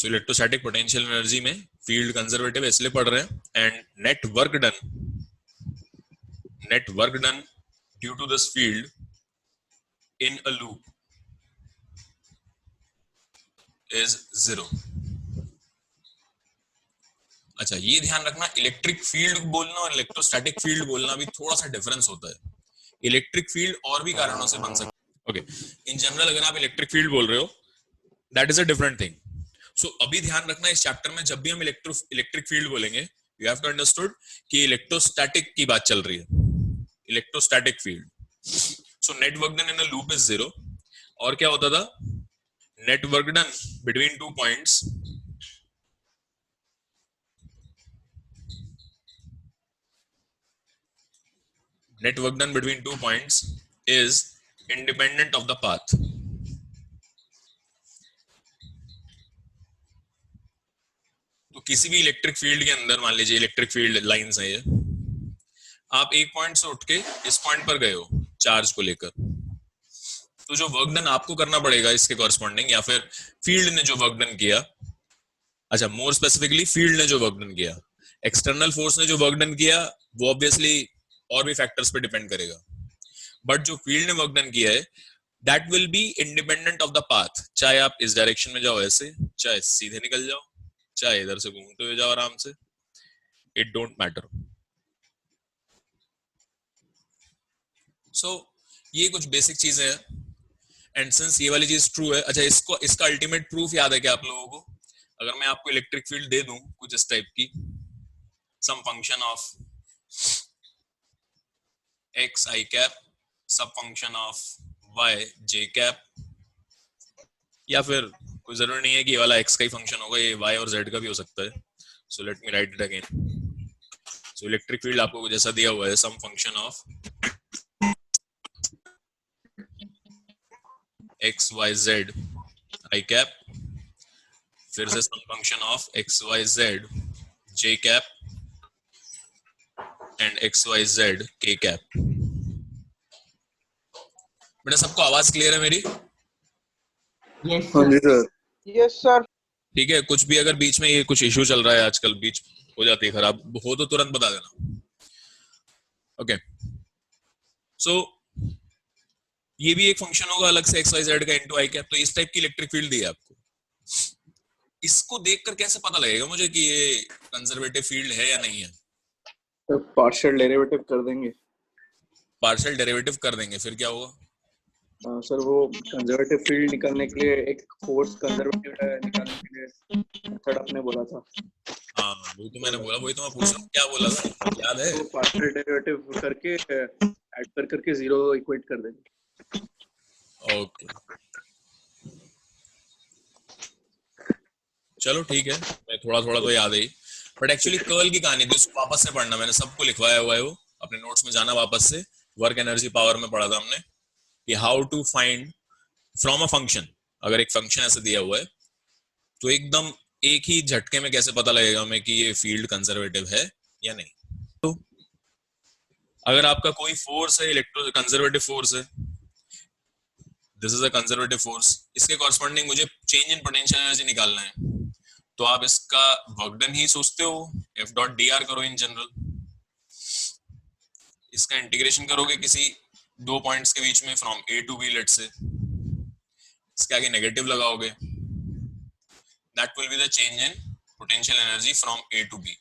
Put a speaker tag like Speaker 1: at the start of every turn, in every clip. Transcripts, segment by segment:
Speaker 1: सो electrostatic potential energy में field conservative इसलिए पढ़ रहे हैं and net work done due to this field in a loop is 0। अच्छा, ये ध्यान रखना, इलेक्ट्रिक फील्ड बोलना और इलेक्ट्रोस्टैटिक फील्ड बोलना भी थोड़ा सा डिफरेंस होता है। इलेक्ट्रिक फील्ड और भी कारणों से बन सकता है। ओके, इन जनरल अगर आप इलेक्ट्रिक फील्ड बोल रहे हो that is a different thing. So अभी ध्यान रखना, इस चैप्टर में जब भी हम इलेक्ट्रिक फील्ड बोलेंगे यू हैव टू अंडरस्टूड कि इलेक्ट्रोस्टैटिक की बात चल रही है, electrostatic field. So net work done in a loop is 0। और क्या होता था, net work done between 2 points net work done between 2 points is independent of the path। तो किसी भी इलेक्ट्रिक फील्ड के अंदर, मान लीजिए इलेक्ट्रिक फील्ड लाइंस है ये, आप एक पॉइंट से उठ के इस पॉइंट पर गए हो चार्ज को लेकर, तो जो वर्क डन आपको करना पड़ेगा इसके कॉरस्पॉन्डिंग, या फिर फील्ड ने जो वर्क डन किया, अच्छा मोर स्पेसिफिकली फील्ड ने जो वर्क डन किया, एक्सटर्नल फोर्स ने जो वर्क डन किया वो ऑब्वियसली और भी फैक्टर्स पे डिपेंड करेगा, बट जो फील्ड ने वर्क डन किया है that will be independent of the path. चाहे आप इस डायरेक्शन में जाओ ऐसे, चाहे सीधे निकल जाओ, चाहे इधर से घूमते हुए जाओ आराम से, इट डोंट मैटर। सो ये कुछ बेसिक चीजें हैं एंड सिंस ये वाली चीज ट्रू है, अच्छा इसका अल्टीमेट प्रूफ याद है क्या आप लोगों को? अगर मैं आपको इलेक्ट्रिक फील्ड दे दूं कुछ इस टाइप की, sum function of x I cap सब function of y j cap, या फिर कोई जरूरी नहीं है कि ये वाला x का ही फंक्शन होगा, ये y और z का भी हो सकता है। So let me write it again. So electric field आपको जैसा दिया हुआ है, sum function of x y z I cap, फिर से sum function of x y z j cap and x y z k cap. बेटा सबको आवाज क्लियर है मेरी?
Speaker 2: Yes sir.
Speaker 1: ठीक है, कुछ भी अगर बीच में ये कुछ इश्यू चल रहा है आजकल, बीच हो जाती है खराब हो तो तुरंत बता देना। ओके, सो ये भी एक फंक्शन होगा अलग से x y z का इनटू i कैप। तो इस टाइप की इलेक्ट्रिक फील्ड दी है आपको, इसको देखकर कैसे पता लगेगा मुझे कि ये कंजर्वेटिव फील्ड है या नहीं है?
Speaker 3: तो पार्शियल डेरिवेटिव कर देंगे।
Speaker 1: पार्शियल डेरिवेटिव कर देंगे, फिर क्या होगा?
Speaker 3: सर वो कंजर्वेटिव फील्ड निकालने के लिए एक फोर्स कंजर्वेटिव निकालने के लिए मेथड आपने बोला था।
Speaker 1: हाँ वही तो मैंने बोला, वही तो मैं पूछ रहा हूँ, क्या बोला था याद है?
Speaker 3: तो पार्शियल डेरिवेटिव करके ऐड करके जीरो इक्वेट कर देंगे।
Speaker 1: ओके चलो ठीक है, मैं थोड़ा थोड़ा तो याद है, बट एक्चुअली कर्ल की कहानी थी, उसको वापस से पढ़ना, मैंने सबको लिखवाया हुआ है, वो अपने नोट्स में जाना वापस से। वर्क एनर्जी पावर में पढ़ा था हमने कि how to find from a function, अगर एक फंक्शन ऐसे दिया हुआ है तो एकदम एक ही झटके में कैसे पता लगेगा हमें कि ये फील्ड कंजर्वेटिव है या नहीं। तो अगर आपका कोई फोर्स है, इलेक्ट्रो कंजर्वेटिव फोर्स है, this is a conservative force, इसके कॉरस्पॉन्डिंग मुझे चेंज इन पोटेंशियल एनर्जी निकालना है, तो आप इसका वर्क डन ही सोचते हो, एफ डॉट डी आर करो इन जनरल, इसका इंटीग्रेशन करोगे किसी दो पॉइंट्स के बीच में from A to B, let's say इसके आगे नेगेटिव लगाओगे, that will be the change in potential energy from A to B.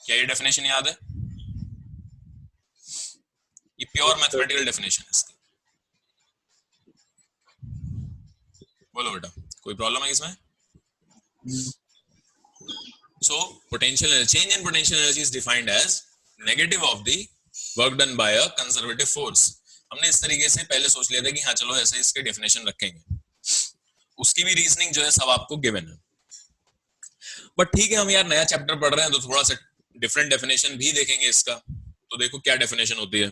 Speaker 1: क्या ये डेफिनेशन याद है? ये प्योर मैथमेटिकल डेफिनेशन है इसकी। बोलो बेटा, कोई प्रॉब्लम है इसमें? So potential change in potential energy is defined as negative of the work done by a conservative force। हमने इस तरीके से पहले सोच लिया था कि हाँ चलो ऐसे इसके डेफिनेशन रखेंगे, उसकी भी रीजनिंग जो है सब आपको गिवन है। बट ठीक है, हम यार नया चैप्टर पढ़ रहे हैं तो थोड़ा सा डिफरेंट डेफिनेशन भी देखेंगे इसका, तो देखो क्या डेफिनेशन होती है।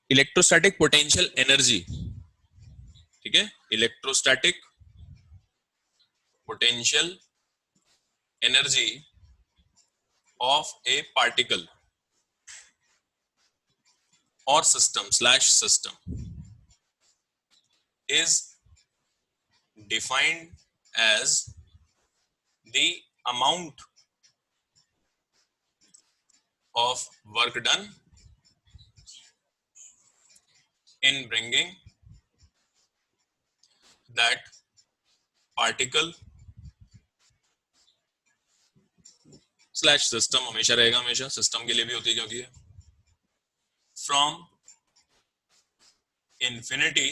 Speaker 1: इलेक्ट्रोस्टैटिक पोटेंशियल एनर्जी, ठीक है, electrostatic potential energy of a particle or system/system is defined as the amount of work done in bringing that particle slash system हमेशा रहेगा, हमेशा सिस्टम के लिए भी होती है क्योंकि फ्रॉम इंफिनिटी,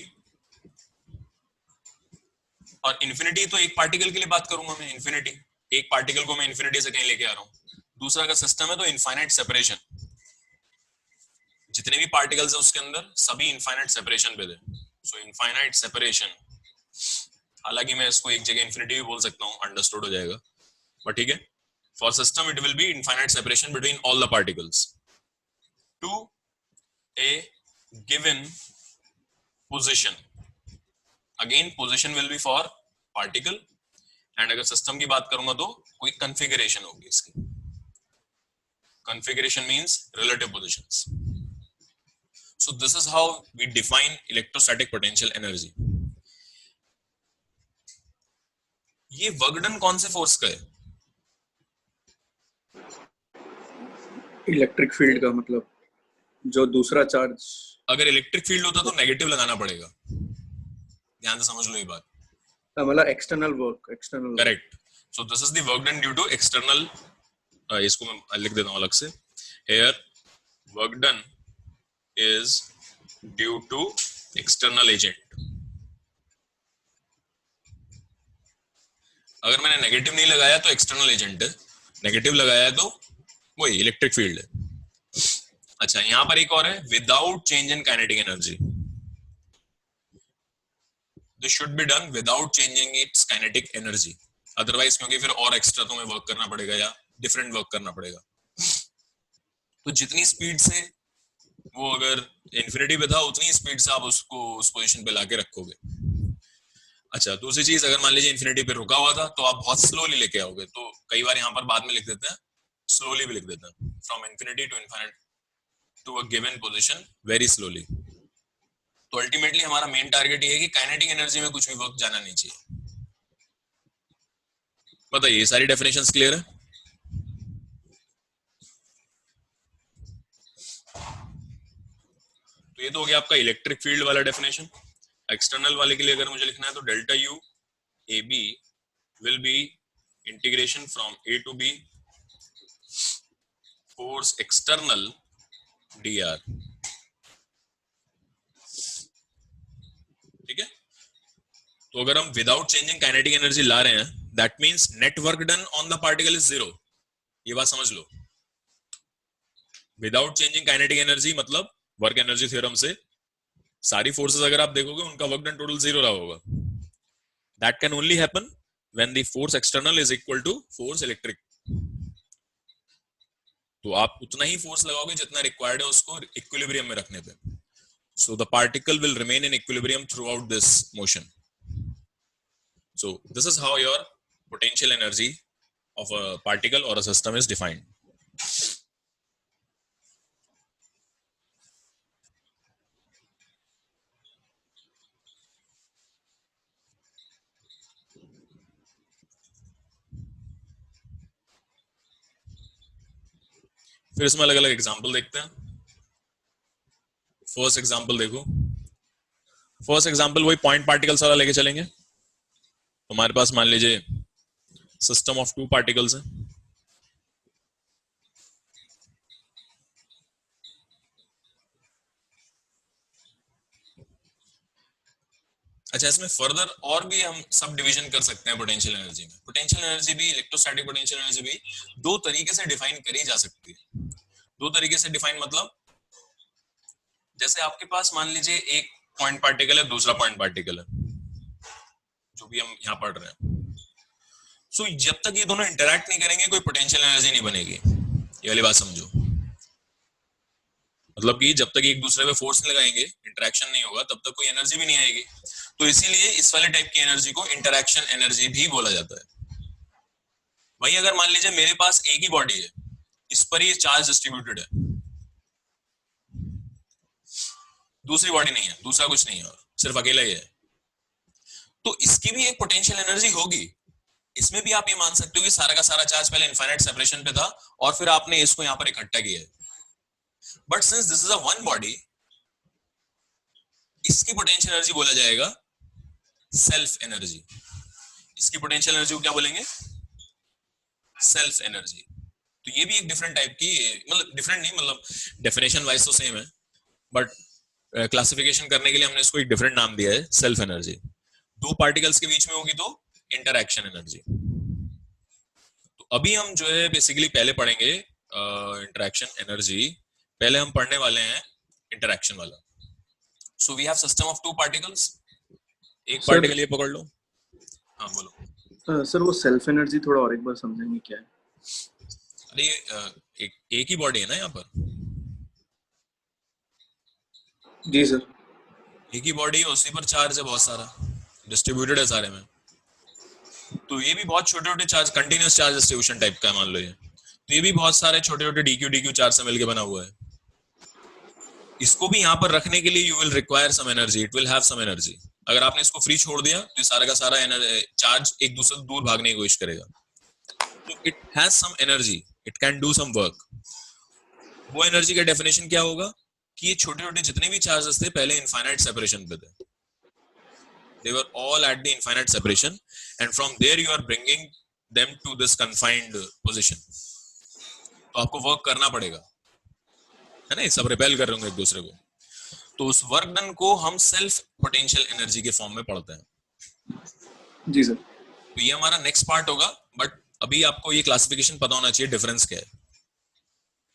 Speaker 1: और इंफिनिटी तो एक पार्टिकल के लिए बात करूंगा मैं, इंफिनिटी एक पार्टिकल को मैं इंफिनिटी से कहीं लेके आ रहा हूं। दूसरा अगर सिस्टम है तो इनफाइनाइट सेपरेशन, जितने भी पार्टिकल्स है उसके अंदर सभी इनफाइनाइट सेपरेशन पे थे। सो इनफाइनाइट सेपरेशन, हालांकि मैं इसको एक जगह इंफिनिटी भी बोल सकता हूं, अंडरस्टूड हो जाएगा, बट ठीक है। For system, it will be infinite separation between all the particles to a given position. Again, position will be for particle, and अगर system की बात करूंगा तो कोई configuration होगी इसकी। Configuration means relative positions. So this is how we define electrostatic potential energy. ये work done कौन से फोर्स का है?
Speaker 3: इलेक्ट्रिक फील्ड का, मतलब जो दूसरा चार्ज।
Speaker 1: अगर इलेक्ट्रिक फील्ड होता तो नेगेटिव लगाना पड़ेगा, ध्यान से समझ लो ये बात।
Speaker 3: मतलब external work, external.
Speaker 1: Correct. So this is the work done due to external, इसको मैं लिख देता हूं अलग से, here work done is due to external agent. अगर मैंने नेगेटिव नहीं लगाया तो एक्सटर्नल एजेंट है, नेगेटिव लगाया तो वही इलेक्ट्रिक फील्ड है। अच्छा, यहां पर एक और है, without change in kinetic energy. This should be done without changing it's kinetic energy, otherwise क्योंकि फिर और एक्स्ट्रा तुम्हें वर्क करना पड़ेगा या डिफरेंट वर्क करना पड़ेगा। तो जितनी स्पीड से वो अगर इन्फिनिटी पे था उतनी स्पीड से आप उसको उस पोजीशन पे लाके रखोगे। अच्छा, दूसरी चीज, अगर मान लीजिए इन्फिनिटी पे रुका हुआ था तो आप बहुत स्लोली लेके आओगे, तो कई बार यहाँ पर बाद में लिख देते हैं, स्लोली भी लिख देते हैं, from infinity to infinite to a given position very slowly. तो अल्टीमेटली हमारा मेन टारगेट ये है कि काइनेटिक एनर्जी में कुछ भी वर्क जाना नहीं चाहिए। बताइए, ये सारी डेफिनेशंस क्लियर है? तो ये तो हो गया आपका इलेक्ट्रिक फील्ड वाला डेफिनेशन। एक्सटर्नल वाले के लिए अगर मुझे लिखना है तो delta U A B will be integration from A to B force external D R. ठीक है, तो अगर हम विदाउट चेंजिंग काइनेटिक एनर्जी ला रहे हैं, that means net work done on the particle is zero. ये बात समझ लो, विदाउट चेंजिंग काइनेटिक एनर्जी मतलब वर्क एनर्जी थ्योरम से सारी फोर्सेस अगर आप देखोगे उनका वर्क डन टोटल जीरो रहा होगा। That can only happen when the force external is equal to force electric. तो आप उतना ही फोर्स लगाओगे जितना रिक्वायर्ड है उसको इक्विलिब्रियम में रखने पे। So the particle will remain in equilibrium throughout this motion. So this is how your potential energy of a particle or a system is defined. फिर इसमें अलग अलग एग्जाम्पल देखते हैं। फर्स्ट एग्जाम्पल देखो, फर्स्ट एग्जाम्पल वही पॉइंट पार्टिकल्स वाला लेके चलेंगे। हमारे पास मान लीजिए सिस्टम ऑफ टू पार्टिकल्स है। अच्छा, इसमें फर्दर और भी हम सब डिवीजन कर सकते हैं पोटेंशियल एनर्जी में। पोटेंशियल एनर्जी भी, इलेक्ट्रोस्टैटिक पोटेंशियल एनर्जी भी दो तरीके से डिफाइन करी जा सकती है। दो तरीके से डिफाइन मतलब, जैसे आपके पास मान लीजिए एक पॉइंट पार्टिकल है, दूसरा पॉइंट पार्टिकल है, जो भी हम यहाँ पढ़ रहे हैं। सो जब तक ये दोनों इंटरैक्ट नहीं करेंगे कोई पोटेंशियल एनर्जी नहीं बनेगी। ये वाली बात समझो, मतलब कि जब तक एक दूसरे पे फोर्स नहीं लगाएंगे, इंटरैक्शन नहीं होगा, तब तक कोई एनर्जी भी नहीं आएगी। तो इसीलिए इस वाले टाइप की एनर्जी को इंटरैक्शन एनर्जी भी बोला जाता है। वहीं अगर मान लीजिए मेरे पास एक ही बॉडी है, इस पर ही चार्ज डिस्ट्रीब्यूटेड है, दूसरी बॉडी नहीं है, दूसरा कुछ नहीं है, और सिर्फ अकेला ही है, तो इसकी भी एक पोटेंशियल एनर्जी होगी। इसमें भी आप ये मान सकते हो कि सारा का सारा चार्ज पहले इनफाइनाइट सेपरेशन पे था और फिर आपने इसको यहां पर इकट्ठा किया है। But since this is a one body, इसकी पोटेंशियल एनर्जी बोला जाएगा सेल्फ एनर्जी। इसकी पोटेंशियल एनर्जी को क्या बोलेंगे? Self energy. तो ये भी एक डिफरेंट टाइप की, मतलब डिफरेंट नहीं, मतलब डेफिनेशन वाइज तो सेम है, बट क्लासिफिकेशन करने के लिए हमने इसको एक डिफरेंट नाम दिया है, सेल्फ एनर्जी। दो पार्टिकल्स के बीच में होगी तो इंटरैक्शन एनर्जी। तो अभी हम जो है बेसिकली पहले पढ़ेंगे इंटरैक्शन एनर्जी, पहले हम पढ़ने वाले हैं इंटरैक्शन वाला। So we have system of two particles. एक
Speaker 3: सर
Speaker 1: पार्टिकल ये पकड़ लो। हाँ बोलो।
Speaker 3: सर वो सेल्फ एनर्जी थोड़ा और एक बार समझेंगे क्या है?
Speaker 1: अरे एक ही बॉडी है ना यहाँ पर,
Speaker 3: जी सर।
Speaker 1: एक ही बॉडी है, उसी पर चार्ज है बहुत सारा, डिस्ट्रीब्यूटेड है सारे में। तो ये भी बहुत छोटे छोटे charge, continuous charge distribution type का मान लो ये। तो ये भी बहुत सारे छोटे छोटे डीक्यू डीक्यू चार्ज से मिलकर बना हुआ है। इसको भी यहाँ पर रखने के लिए you will require some energy, it will have some energy. अगर आपने इसको फ्री छोड़ दिया तो सारा का सारा चार्ज एक दूसरे से दूर भागने की कोशिश करेगा। तो it has some energy, it can do some work. वो एनर्जी का डेफिनेशन क्या होगा कि ये छोटे छोटे जितने भी चार्जेस थे पहले इनफाइनाइट सेपरेशन पे थे, they were all at the infinite separation, and from there you are bringing them to this confined position. तो आपको वर्क करना पड़ेगा, है ना, सब रिपेल कर रहे होंगे एक दूसरे को। तो उस वर्क डन को हम सेल्फ पोटेंशियल एनर्जी के फॉर्म में पढ़ते हैं।
Speaker 3: जी सर।
Speaker 1: तो ये हमारा नेक्स्ट पार्ट होगा, बट अभी आपको ये क्लासिफिकेशन पता होना चाहिए डिफरेंस क्या है।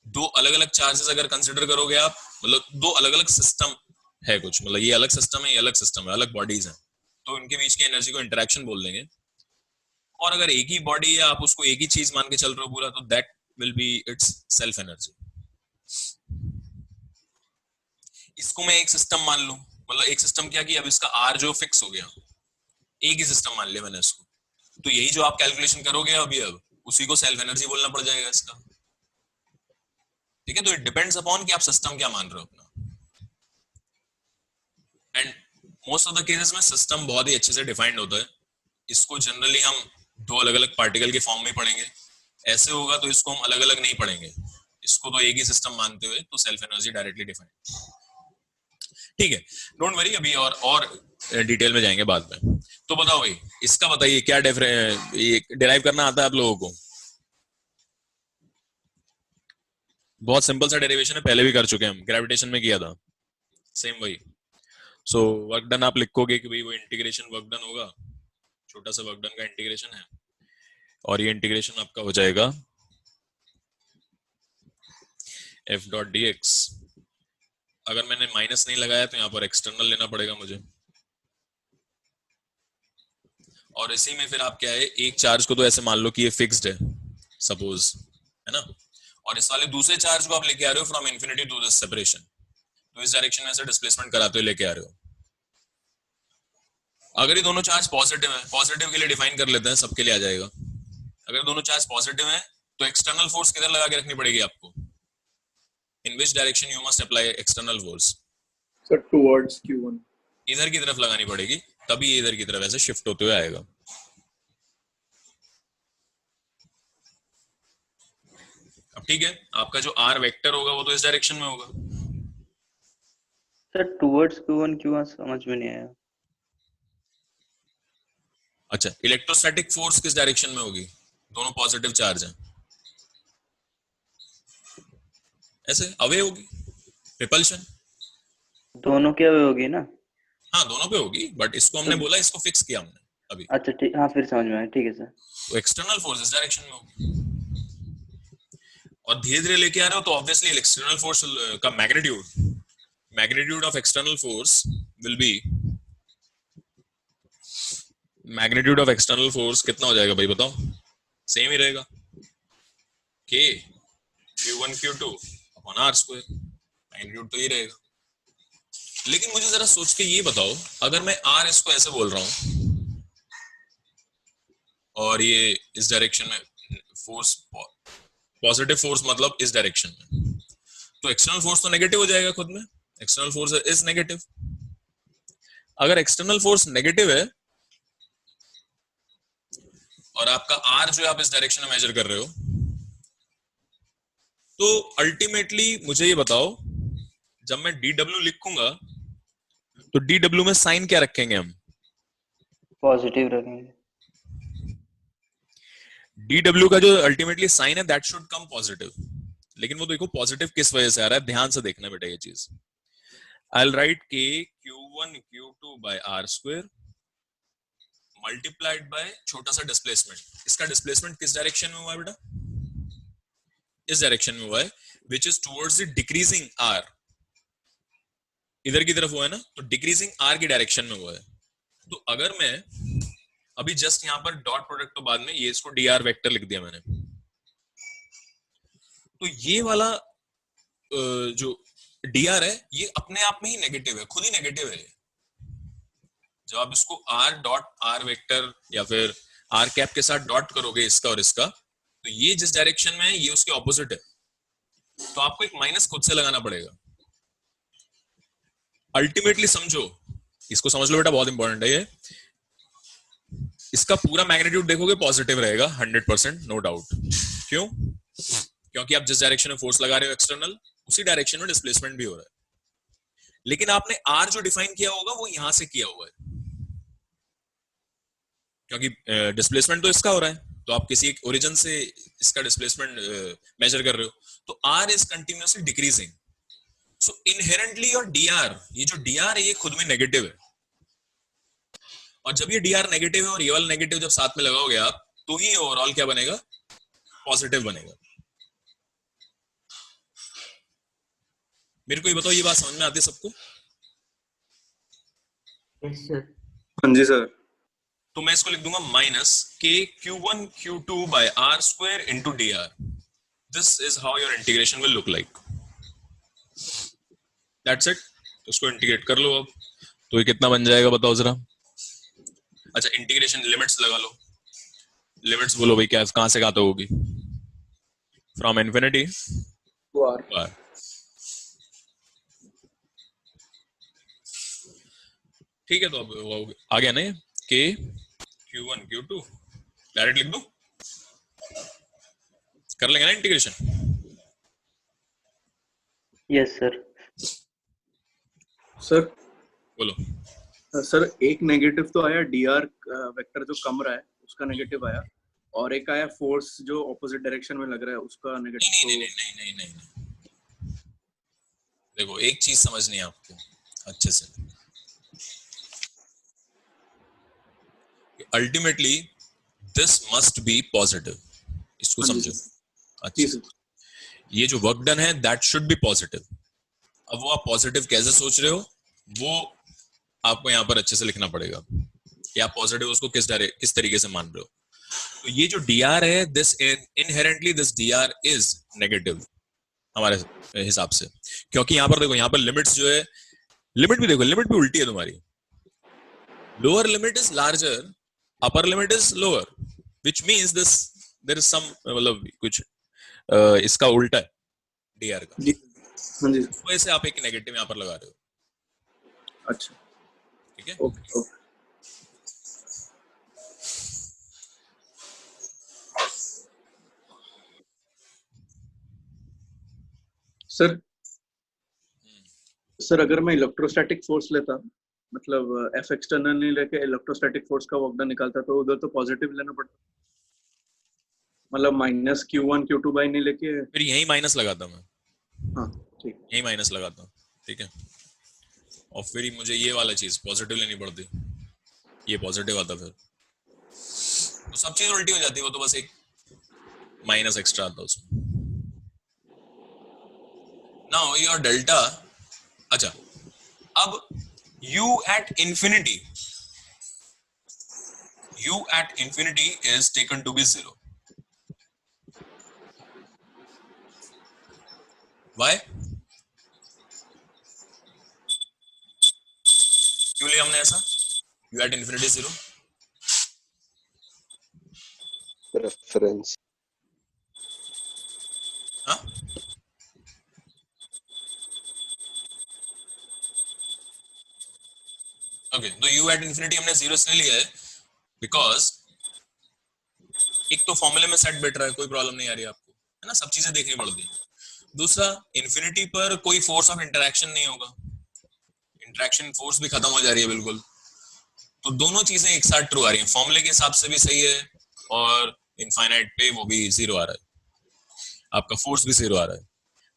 Speaker 1: दो अलग अलग चार्जेस अगर कंसिडर करोगे आप, मतलब दो अलग अलग सिस्टम है कुछ, मतलब ये अलग सिस्टम है, ये अलग सिस्टम है, अलग बॉडीज हैं, तो इनके बीच की एनर्जी को इंटरेक्शन बोल देंगे। और अगर एक ही बॉडी है, आप उसको एक ही चीज मान के चल रहे हो पूरा, तो that will B it's self energy. इसको मैं एक सिस्टम मान लूं, मतलब एक सिस्टम क्या कि अब इसका आर जो फिक्स हो गया, एक ही सिस्टम मान लिया मैंने इसको, तो यही जो आप कैलकुलेशन करोगे अभी अब उसी को सेल्फ एनर्जी बोलना पड़ जाएगा इसका। ठीक है, तो इट डिपेंड्स अपॉन कि आप सिस्टम क्या मान रहे हो अपना। And most of the cases में सिस्टम बहुत ही अच्छे से डिफाइंड होता है। इसको जनरली हम दो अलग अलग पार्टिकल के फॉर्म में पढ़ेंगे, ऐसे होगा तो इसको हम अलग अलग नहीं पढ़ेंगे, इसको तो एक ही सिस्टम मानते हुए तो सेल्फ एनर्जी डायरेक्टली डिफाइंड। ठीक है, डोंट वरी, अभी और डिटेल में जाएंगे बाद में। तो बताओ भाई, इसका बताइए क्या डिराइव करना आता है आप लोगों को? बहुत सिंपल सा डेरिवेशन है, पहले भी कर चुके हैं हम, ग्रेविटेशन में किया था, सेम वही। सो वर्क डन आप लिखोगे कि भाई वो इंटीग्रेशन वर्क डन होगा, छोटा सा वर्क डन का इंटीग्रेशन है, और ये इंटीग्रेशन आपका हो जाएगा f डॉट dx। अगर मैंने माइनस नहीं लगाया तो यहाँ पर एक्सटर्नल लेना पड़ेगा मुझे, और इसी में फिर आप क्या है, एक चार्ज को तो ऐसे मान लो कि ये फिक्स्ड है सपोज, है ना, और इस वाले दूसरे चार्ज को आप लेके आ रहे हो from infinity to this separation, तो इस डायरेक्शन में ऐसे डिस्प्लेसमेंट कराते हुए लेके आ रहे हो। अगर ये दोनों चार्ज पॉजिटिव है, पॉजिटिव के लिए डिफाइन कर लेते हैं, सबके लिए आ जाएगा। अगर दोनों चार्ज पॉजिटिव है तो एक्सटर्नल फोर्स किधर लगा के रखनी पड़ेगी आपको? In which direction you must apply external force?
Speaker 3: Sir towards q1।
Speaker 1: इधर की तरफ लगानी पड़ेगी, तभी ये इधर की तरफ ऐसे शिफ्ट होते हुए आएगा। अब ठीक है, आपका जो आर वेक्टर होगा वो तो इस डायरेक्शन में होगा।
Speaker 2: सर टुवर्ड्स q1 क्यों समझ में नहीं आया?
Speaker 1: अच्छा, इलेक्ट्रोस्टैटिक फोर्स किस डायरेक्शन में होगी? दोनों पॉजिटिव चार्ज हैं, ऐसे अवे होगी रिपल्शन।
Speaker 2: दोनों के वे होगी ना?
Speaker 1: हाँ दोनों पे होगी, बट इसको हमने बोला, इसको फिक्स किया हमने अभी।
Speaker 2: अच्छा ठीक, हाँ फिर समझ में आया, ठीक है सर।
Speaker 1: तो एक्सटर्नल फोर्स इस डायरेक्शन में होगी, और धीरे धीरे लेके आ रहे हो तो ऑब्वियसली एक्सटर्नल फोर्स का magnitude of external force will be, magnitude of external force कितना हो जाएगा भाई बताओ? सेम ही रहेगा, k q1 q2 upon r square, magnitude तो ये रहेगा। लेकिन मुझे जरा सोच के ये बताओ, अगर मैं r इसको ऐसे बोल रहा हूं और ये इस डायरेक्शन में फोर्स पॉजिटिव फोर्स मतलब इस डायरेक्शन में, तो एक्सटर्नल फोर्स तो नेगेटिव हो जाएगा खुद में, एक्सटर्नल फोर्स इज नेगेटिव। अगर एक्सटर्नल फोर्स नेगेटिव है और आपका आर जो है आप इस डायरेक्शन में मेजर कर रहे हो, तो अल्टीमेटली मुझे ये बताओ, जब मैं डी डब्ल्यू लिखूंगा तो डी डब्ल्यू में साइन क्या रखेंगे हम?
Speaker 2: पॉजिटिव रखेंगे।
Speaker 1: डी डब्ल्यू का जो अल्टीमेटली साइन है दैट शुड कम पॉजिटिव, लेकिन वो देखो पॉजिटिव किस वजह से आ रहा है, ध्यान से देखना बेटा ये चीज। आई विल राइट के Q1 Q2 by R square multiplied by छोटा सा डिस्प्लेसमेंट। इसका डिस्प्लेसमेंट किस डायरेक्शन में हुआ है बेटा? इस डायरेक्शन में हुआ है, which is towards the decreasing R, इधर की तरफ हुआ है ना, तो डिक्रीजिंग आर की डायरेक्शन में हुआ है। तो अगर मैं अभी जस्ट यहां पर डॉट प्रोडक्ट तो बाद में ये इसको डी आर वेक्टर लिख दिया मैंने, तो ये वाला जो डी आर है ये अपने आप में ही नेगेटिव है, खुद ही नेगेटिव है। जब आप इसको आर डॉट आर वेक्टर या फिर आर कैप के साथ डॉट करोगे इसका और इसका, तो ये जिस डायरेक्शन में है ये उसके ऑपोजिट है, तो आपको एक माइनस खुद से लगाना पड़ेगा। अल्टीमेटली समझो, इसको समझ लो बेटा, बहुत इंपॉर्टेंट है ये। इसका पूरा मैग्नीट्यूड देखोगे पॉजिटिव रहेगा 100%, नो डाउट। क्यों? क्योंकि आप जिस डायरेक्शन में फोर्स लगा रहे हो एक्सटर्नल, उसी डायरेक्शन में डिस्प्लेसमेंट भी हो रहा है। लेकिन आपने आर जो डिफाइन किया होगा वो यहां से किया हुआ है, क्योंकि डिस्प्लेसमेंट तो इसका हो रहा है, तो आप किसी एक ओरिजिन से इसका डिस्प्लेसमेंट मेजर कर रहे हो, तो R is continuously decreasing. So inherently your D R, ये जो डीआर है ये खुद में नेगेटिव है, और जब ये डीआर नेगेटिव है और ये वाला नेगेटिव जब साथ में लगाओगे आप, तो ही ओवरऑल क्या बनेगा? पॉजिटिव बनेगा। मेरे को ये बताओ, ये बात समझ में आती है सबको?
Speaker 2: Yes sir.
Speaker 3: हाँ जी सर।
Speaker 1: तो मैं इसको लिख दूंगा माइनस के Q1 Q2 by R square into D R. This is how your integration will look like. That's it. तो इसको इंटीग्रेट कर लो अब, तो ये कितना बन जाएगा बताओ जरा। अच्छा, इंटीग्रेशन लिमिट्स लगा लो। लिमिट्स बोलो भाई, क्या कहां से कहां तक होगी? फ्रॉम इन्फिनिटी
Speaker 3: वो आर।
Speaker 1: बार। ठीक है, तो अब वो आ गया ना ये के Q1 Q2, डायरेक्ट लिख दो, कर लेंगे ना इंटीग्रेशन?
Speaker 2: Yes sir.
Speaker 3: सर
Speaker 1: बोलो।
Speaker 3: सर एक नेगेटिव तो आया, डीआर वेक्टर जो कम रहा है उसका नेगेटिव आया, और एक आया फोर्स जो ऑपोजिट डायरेक्शन में लग रहा है उसका नेगेटिव।
Speaker 1: नहीं नहीं नहीं नहीं नहीं नहीं, देखो एक चीज समझनी है आपको अच्छे से। Ultimately this must B positive, इसको
Speaker 3: हाँ जी
Speaker 1: समझो।
Speaker 3: जी
Speaker 1: अच्छा,
Speaker 3: सर।
Speaker 1: ये जो वर्क डन है दैट शुड बी पॉजिटिव। अब वो आप पॉजिटिव कैसे सोच रहे हो वो आपको यहाँ पर अच्छे से लिखना पड़ेगा कि आप पॉजिटिव उसको किस तरीके से मान रहे हो। तो ये जो dr है, this inherently this dr is negative हमारे हिसाब से, क्योंकि यहाँ पर देखो, यहाँ पर लिमिट्स जो है, लिमिट भी देखो, लिमिट भी उल्टी है तुम्हारी। Lower limit is larger, upper limit is lower, which means this there is some, मतलब कुछ इसका उल्टा है dr का।
Speaker 3: जी हाँ जी।
Speaker 1: इस वजह से आप एक नेगेटिव यहाँ पर लगा रहे हो।
Speaker 3: अच्छा,
Speaker 1: ठीक है,
Speaker 3: ओके ओके। सर सर अगर मैं इलेक्ट्रोस्टैटिक फोर्स लेता, मतलब एफ एक्सटर्नल नहीं लेके इलेक्ट्रोस्टैटिक फोर्स का वर्क डन निकालता, तो उधर तो पॉजिटिव लेना पड़ता, मतलब माइनस Q1 Q2 बाई नहीं लेके।
Speaker 1: फिर यही माइनस लगाता मैं,
Speaker 3: हाँ ठीक।
Speaker 1: यही माइनस लगाता हूँ, ठीक है। और फिर मुझे ये वाला चीज पॉजिटिव लेनी पड़ती, ये पॉजिटिव आता, फिर तो सब चीज उल्टी हो जाती है, वो तो बस एक माइनस एक्स्ट्रा आता उसमें। नाउ योर डेल्टा, अच्छा अब u at infinity is taken to be 0. Why? क्यों लिया हमने ऐसा u at infinity 0?
Speaker 4: रेफरेंस।
Speaker 1: हाँ, ओके, तो u at infinity हमने 0 इसलिए लिया है बिकॉज एक तो फॉर्मूले में सेट बैठ रहा है, कोई प्रॉब्लम नहीं आ रही आपको, है ना, सब चीजें देखनी पड़ती है। दूसरा, इन्फिनिटी पर कोई फोर्स ऑफ इंटरैक्शन नहीं होगा, इंटरैक्शन फोर्स भी खत्म हो जा रही है बिल्कुल। तो दोनों चीजें एक साथ ट्रू आ रही हैं, फॉर्मूले के हिसाब से भी सही है और इनफाइनाइट पे वो भी जीरो आ रहा है, आपका फोर्स भी जीरो आ रहा है।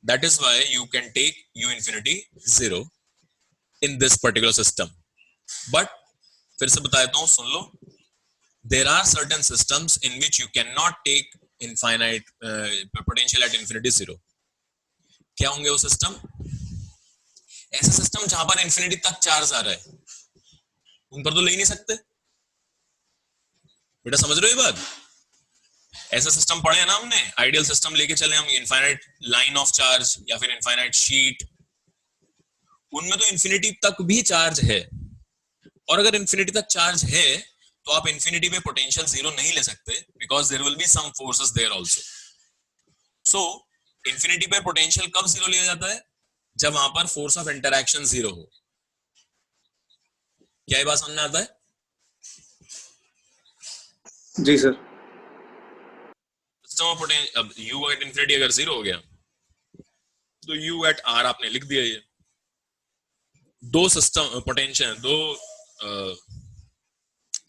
Speaker 1: That is why you can take u infinity zero in this particular system. But फिर से बता देता हूं, सुन लो, there are certain systems in which you cannot take infinite potential at infinity zero. क्या होंगे वो सिस्टम? ऐसे सिस्टम जहां पर इंफिनिटी तक चार्ज आ रहा है, उन पर तो ले ही नहीं सकते। बेटा समझ रहे हो ये बात? ऐसा सिस्टम पढ़े हैं ना हमने, आइडियल सिस्टम लेके चले हम, इनफाइनाइट लाइन ऑफ चार्ज या फिर इनफाइनाइट शीट, उनमें तो इंफिनिटी तक भी चार्ज है। और अगर इंफिनिटी तक चार्ज है तो आप इंफिनिटी पे पोटेंशियल जीरो नहीं ले सकते, because there will be some forces there also. So infinity पे पोटेंशियल कब जीरो लिया जाता है? जब वहां पर फोर्स ऑफ इंटरैक्शन जीरो हो। क्या ये बात समझ में आता है?
Speaker 3: जी सर।
Speaker 1: सिस्टम ऑफ पोटेंशियल, अब u एट इंफिनिटी अगर जीरो हो गया तो u एट r आपने लिख दिया। ये दो सिस्टम पोटेंशियल, दो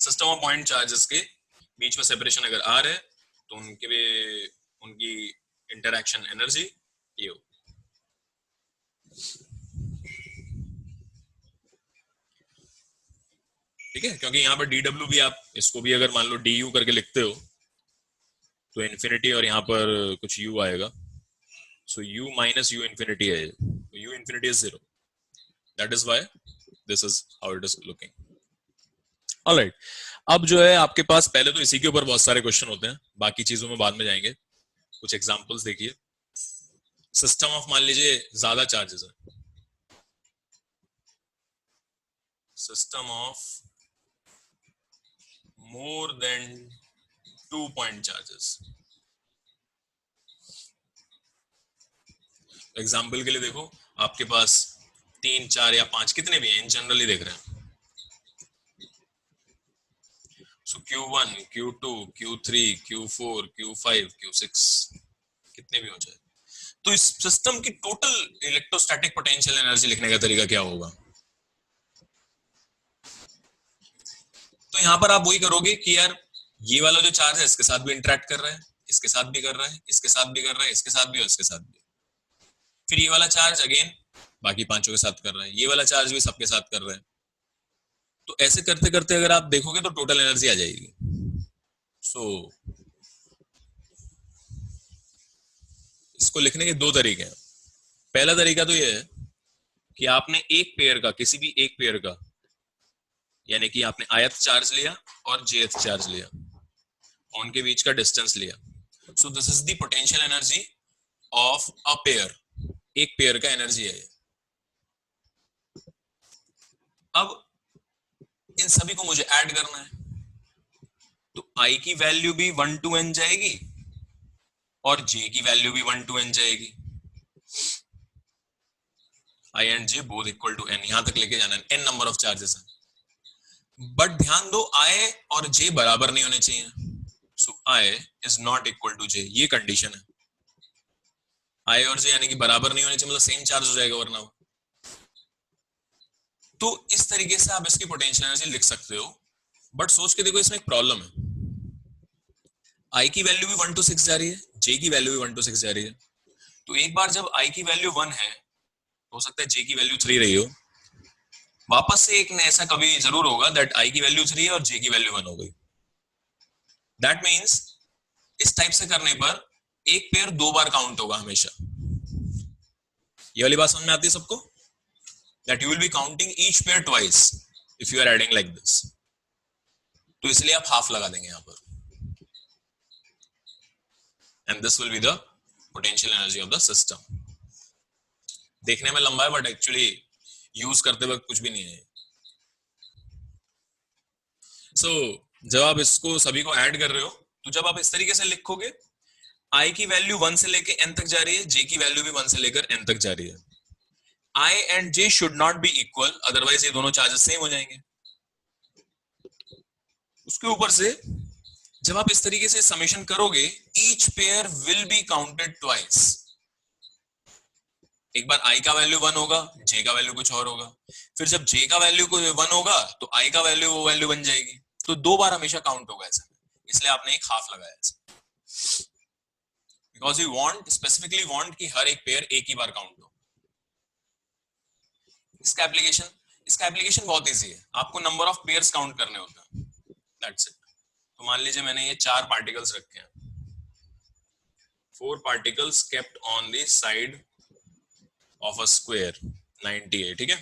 Speaker 1: सिस्टम ऑफ पॉइंट चार्जेस के बीच में सेपरेशन अगर r है तो उनकी इंटरैक्शन एनर्जी ये हो। ठीक है, क्योंकि यहाँ पर dw भी, आप इसको भी अगर मान लो du करके लिखते हो तो इन्फिनिटी और यहाँ पर कुछ u आएगा, सो u माइनस u इन्फिनिटी है, तो u infinity is zero. That is why this is how it is looking. Alright, अब जो है आपके पास पहले तो इसी के ऊपर बहुत सारे क्वेश्चन होते हैं, बाकी चीजों में बाद में जाएंगे। कुछ एग्जांपल्स देखिए। सिस्टम ऑफ, मान लीजिए ज्यादा चार्जेस है, system of more than 2 point charges. Example के लिए देखो, आपके पास 3, 4 या 5 कितने भी हैं, इन जनरली देख रहे हैं। सो Q1, Q2, Q3, Q4, Q5, Q6 कितने भी हो जाए, तो इस सिस्टम की टोटल इलेक्ट्रोस्टैटिक पोटेंशियल एनर्जी लिखने का तरीका क्या होगा? तो यहां पर आप वही करोगे कि यार ये वाला जो चार्ज है इसके साथ भी इंटरेक्ट कर रहा है, इसके साथ भी कर रहा है, इसके साथ भी कर रहा है, इसके साथ भी और इसके साथ भी। फिर ये वाला चार्ज अगेन बाकी पांचों के साथ कर रहा है, ये वाला चार्ज भी सबके साथ कर रहा है। तो ऐसे करते करते अगर आप देखोगे तो टोटल एनर्जी आ जाएगी। सो इसको लिखने के दो तरीके हैं। पहला तरीका तो ये है कि आपने एक पेयर का, किसी भी एक पेयर का, यानी कि आपने ith चार्ज लिया और jth चार्ज लिया, उनके बीच का डिस्टेंस लिया। सो this is the potential energy of a pair, एक पेयर का एनर्जी है। अब इन सभी को मुझे ऐड करना है, तो I की वैल्यू भी 1 to n जाएगी और J की वैल्यू भी 1 to n जाएगी। I and J both equal to n, यहां तक लेके जाना है, n नंबर ऑफ चार्जेस है। बट ध्यान दो, I और J बराबर नहीं होने चाहिए, so I is not equal to J, ये कंडीशन है। I और J यानी कि बराबर नहीं होने चाहिए, मतलब सेम चार्ज हो जाएगा वरना। तो इस तरीके से आप इसकी पोटेंशियल एनर्जी लिख सकते हो। बट सोच के देखो, इसमें एक प्रॉब्लम है, I की वैल्यू भी 1 to 6 जा रही है, J की वैल्यू भी 1 to 6 जा रही है। तो एक बार जब I की वैल्यू 1 है, हो सकता है J की वैल्यू 3 रही हो, वापस से एक ऐसा कभी जरूर होगा दैट I की वैल्यू 3 है और J की वैल्यू 1 हो गई। दैट मीन्स इस टाइप से करने पर एक पेयर 2 बार काउंट होगा हमेशा। ये वाली बात समझ में आती है सबको? That you will be counting each pair twice if you are adding like this. तो इसलिए आप हाफ लगा देंगे यहां पर, and this will be the potential energy of the system. देखने में लंबा है बट एक्चुअली यूज करते वक्त कुछ भी नहीं है। सो जब आप इसको सभी को ऐड कर रहे हो, तो जब आप इस तरीके से लिखोगे, I की वैल्यू 1 से लेकर n तक जा रही है, J की वैल्यू भी 1 से लेकर n तक जा रही है। I and J should not be equal, otherwise ये दोनों चार्जेस सेम हो जाएंगे। उसके ऊपर से जब आप इस तरीके से समेशन करोगे, each pair will be counted twice. एक बार i का वैल्यू 1 होगा, j का वैल्यू कुछ और होगा, फिर जब j का वैल्यू 1 होगा तो i का वैल्यू वो वैल्यू बन जाएगी, तो 2 बार हमेशा काउंट होगा ऐसे, इसलिए आपने एक हाफ लगाया ऐसे, because you want, specifically want कि हर एक पेयर एक ही बार काउंट हो। इसका एप्लीकेशन बहुत इजी है, आपको नंबर ऑफ पेयर्स काउंट करने होते हैं, दैट्स इट। तो मान लीजिए मैंने ये 4 पार्टिकल्स रखे हैं, 4 particles kept on the side of a square 90 है, ठीक है।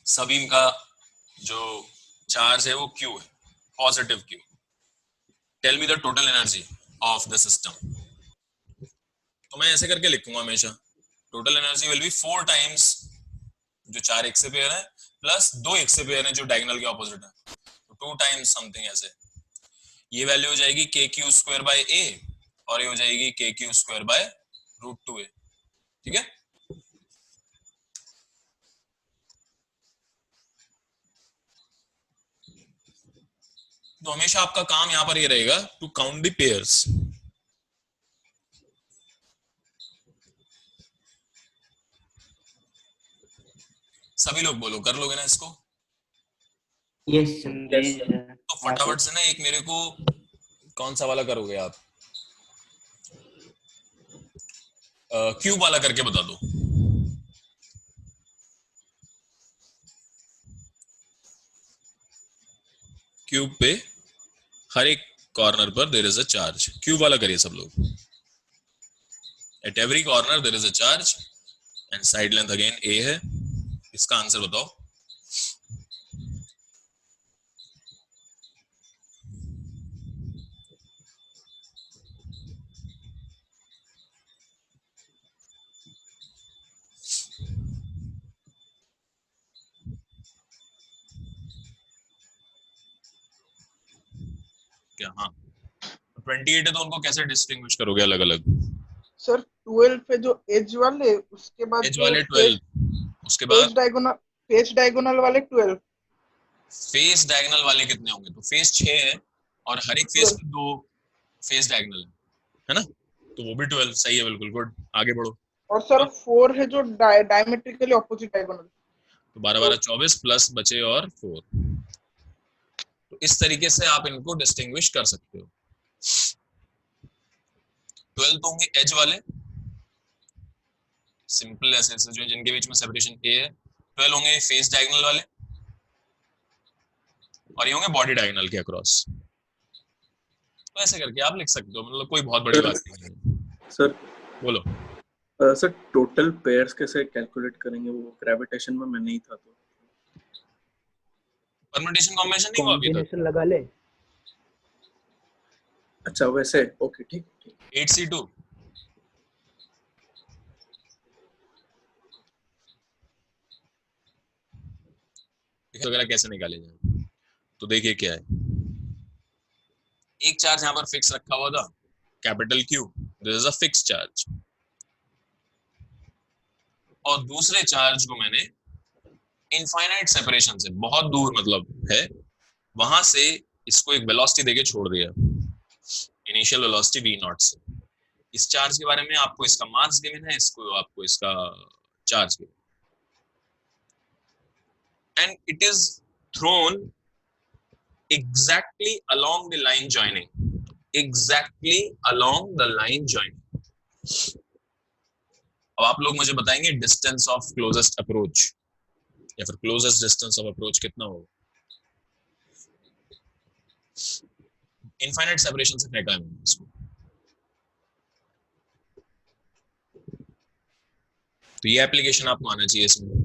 Speaker 1: सभी का जो चार्ज है वो Q है, positive Q। Tell me the total energy of the system. तो मैं ऐसे करके लिखूंगा हमेशा, total energy will be 4 times जो 4 एक से पेयर है प्लस 2 एक से पेयर है जो डायगोनल के ऑपोजिट है, तो 2 टाइम्स समथिंग ऐसे। ये वैल्यू हो जाएगी KQ² बाय A और ये हो जाएगी KQ² बाय √2A, ठीक है। तो हमेशा आपका काम यहां पर ये रहेगा टू काउंट द पेयर्स। सभी लोग बोलो, कर लोगे ना इसको?
Speaker 2: Yes sir.
Speaker 3: Yes,
Speaker 2: जी
Speaker 3: sir.
Speaker 2: सर।
Speaker 1: तो
Speaker 2: हाँ
Speaker 1: फटाफट
Speaker 2: सर।
Speaker 1: से ना एक मेरे को, कौन सा वाला करोगे आप? क्यूब वाला करके बता दो। क्यूब पे हर एक कॉर्नर पर there is a charge, cube वाला करिए सब लोग। At every corner there is a charge and side length again A है। इसका आंसर बताओ। क्या? हाँ, 28 है तो उनको कैसे डिस्टिंग्विश करोगे अलग अलग?
Speaker 5: सर 12 पे जो एज वाले, उसके बाद
Speaker 1: एज
Speaker 5: जो
Speaker 1: वाले
Speaker 5: फेस
Speaker 1: 12, उसके
Speaker 5: फेस
Speaker 1: बाद
Speaker 5: डायगोनल फेस डायगोनल वाले 12।
Speaker 1: फेस डायगोनल वाले कितने होंगे? तो फेस 6 है और हर एक फेस
Speaker 5: 12
Speaker 1: पे 2 फेस डायगोनल है ना, तो वो भी 12 सही है, बिल्कुल गुड। आगे बढ़ो।
Speaker 5: और सर
Speaker 1: और
Speaker 5: 4 है जो डायमेट्रिकली ऑपोजिट डायगोनल।
Speaker 1: तो 12 12 24 प्लस बचे और 4। तो इस तरीके से आप इनको डिस्टिंग्विश कर सकते हो। 12 तो होंगे एज वाले, सिंपल ऐसे ऐसे जो जिनके बीच में सेपरेशन ए है। 12 होंगे फेस डायगोनल वाले और ये होंगे बॉडी डायगोनल के अक्रॉस। तो ऐसे करके आप लिख सकते हो, मतलब कोई बहुत बड़ी बात नहीं है।
Speaker 3: सर
Speaker 1: बोलो।
Speaker 3: सर टोटल पेयर्स कैसे कैलकुलेट करेंगे? वो ग्रेविटेशन में मैं नहीं था तो।
Speaker 1: परम्यूटेशन कॉम्बिनेशन नहीं हुआ अभी तक?
Speaker 2: कॉम्बिनेशन लगा ले।
Speaker 3: अच्छा वैसे, ओके ठीक ठीक।
Speaker 1: 8C2 वगैरह कैसे निकाले जाए? तो देखिए क्या है, एक चार्ज यहाँ पर फिक्स रखा हुआ था, capital Q, this is a fix charge. और दूसरे चार्ज को मैंने इनफाइनाइट सेपरेशन से, बहुत दूर मतलब है, वहां से इसको एक वेलोसिटी देके छोड़ दिया, इनिशियल वेलोसिटी v0 से। इस चार्ज के बारे में आपको इसका मास गिवन है, इसको आपको इसका charge given, and it is throne exactly along the line joining, exactly along the line joining। अब आप लोग मुझे बताएंगे डिस्टेंस ऑफ क्लोजेस्ट अप्रोच या फिर क्लोजेस्ट डिस्टेंस ऑफ अप्रोच कितना होगा? इनफाइनाइट सेपरेशन से फेंका है मैंने इसको। तो ये एप्लीकेशन आपको आना चाहिए इसमें।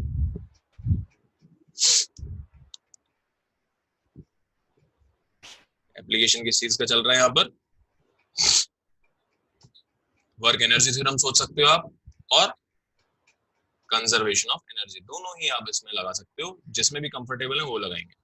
Speaker 1: एप्लीकेशन किस चीज का चल रहा है यहाँ पर? वर्क एनर्जी थ्योरम सोच सकते हो आप, और कंजर्वेशन ऑफ एनर्जी, दोनों ही आप इसमें लगा सकते हो, जिसमें भी कंफर्टेबल है वो लगाएंगे।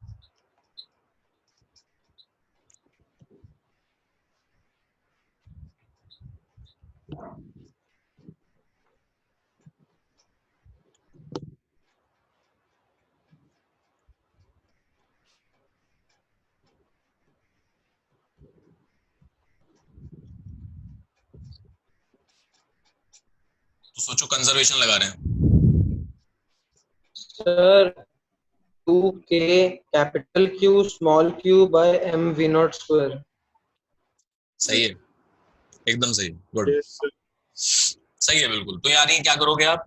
Speaker 1: सोचो कंजर्वेशन लगा रहे हैं,
Speaker 6: sir 2k capital Q small q by m v not square.
Speaker 1: सही है, एकदम सही, गुड, सही है बिल्कुल। तो यार ये क्या करोगे आप,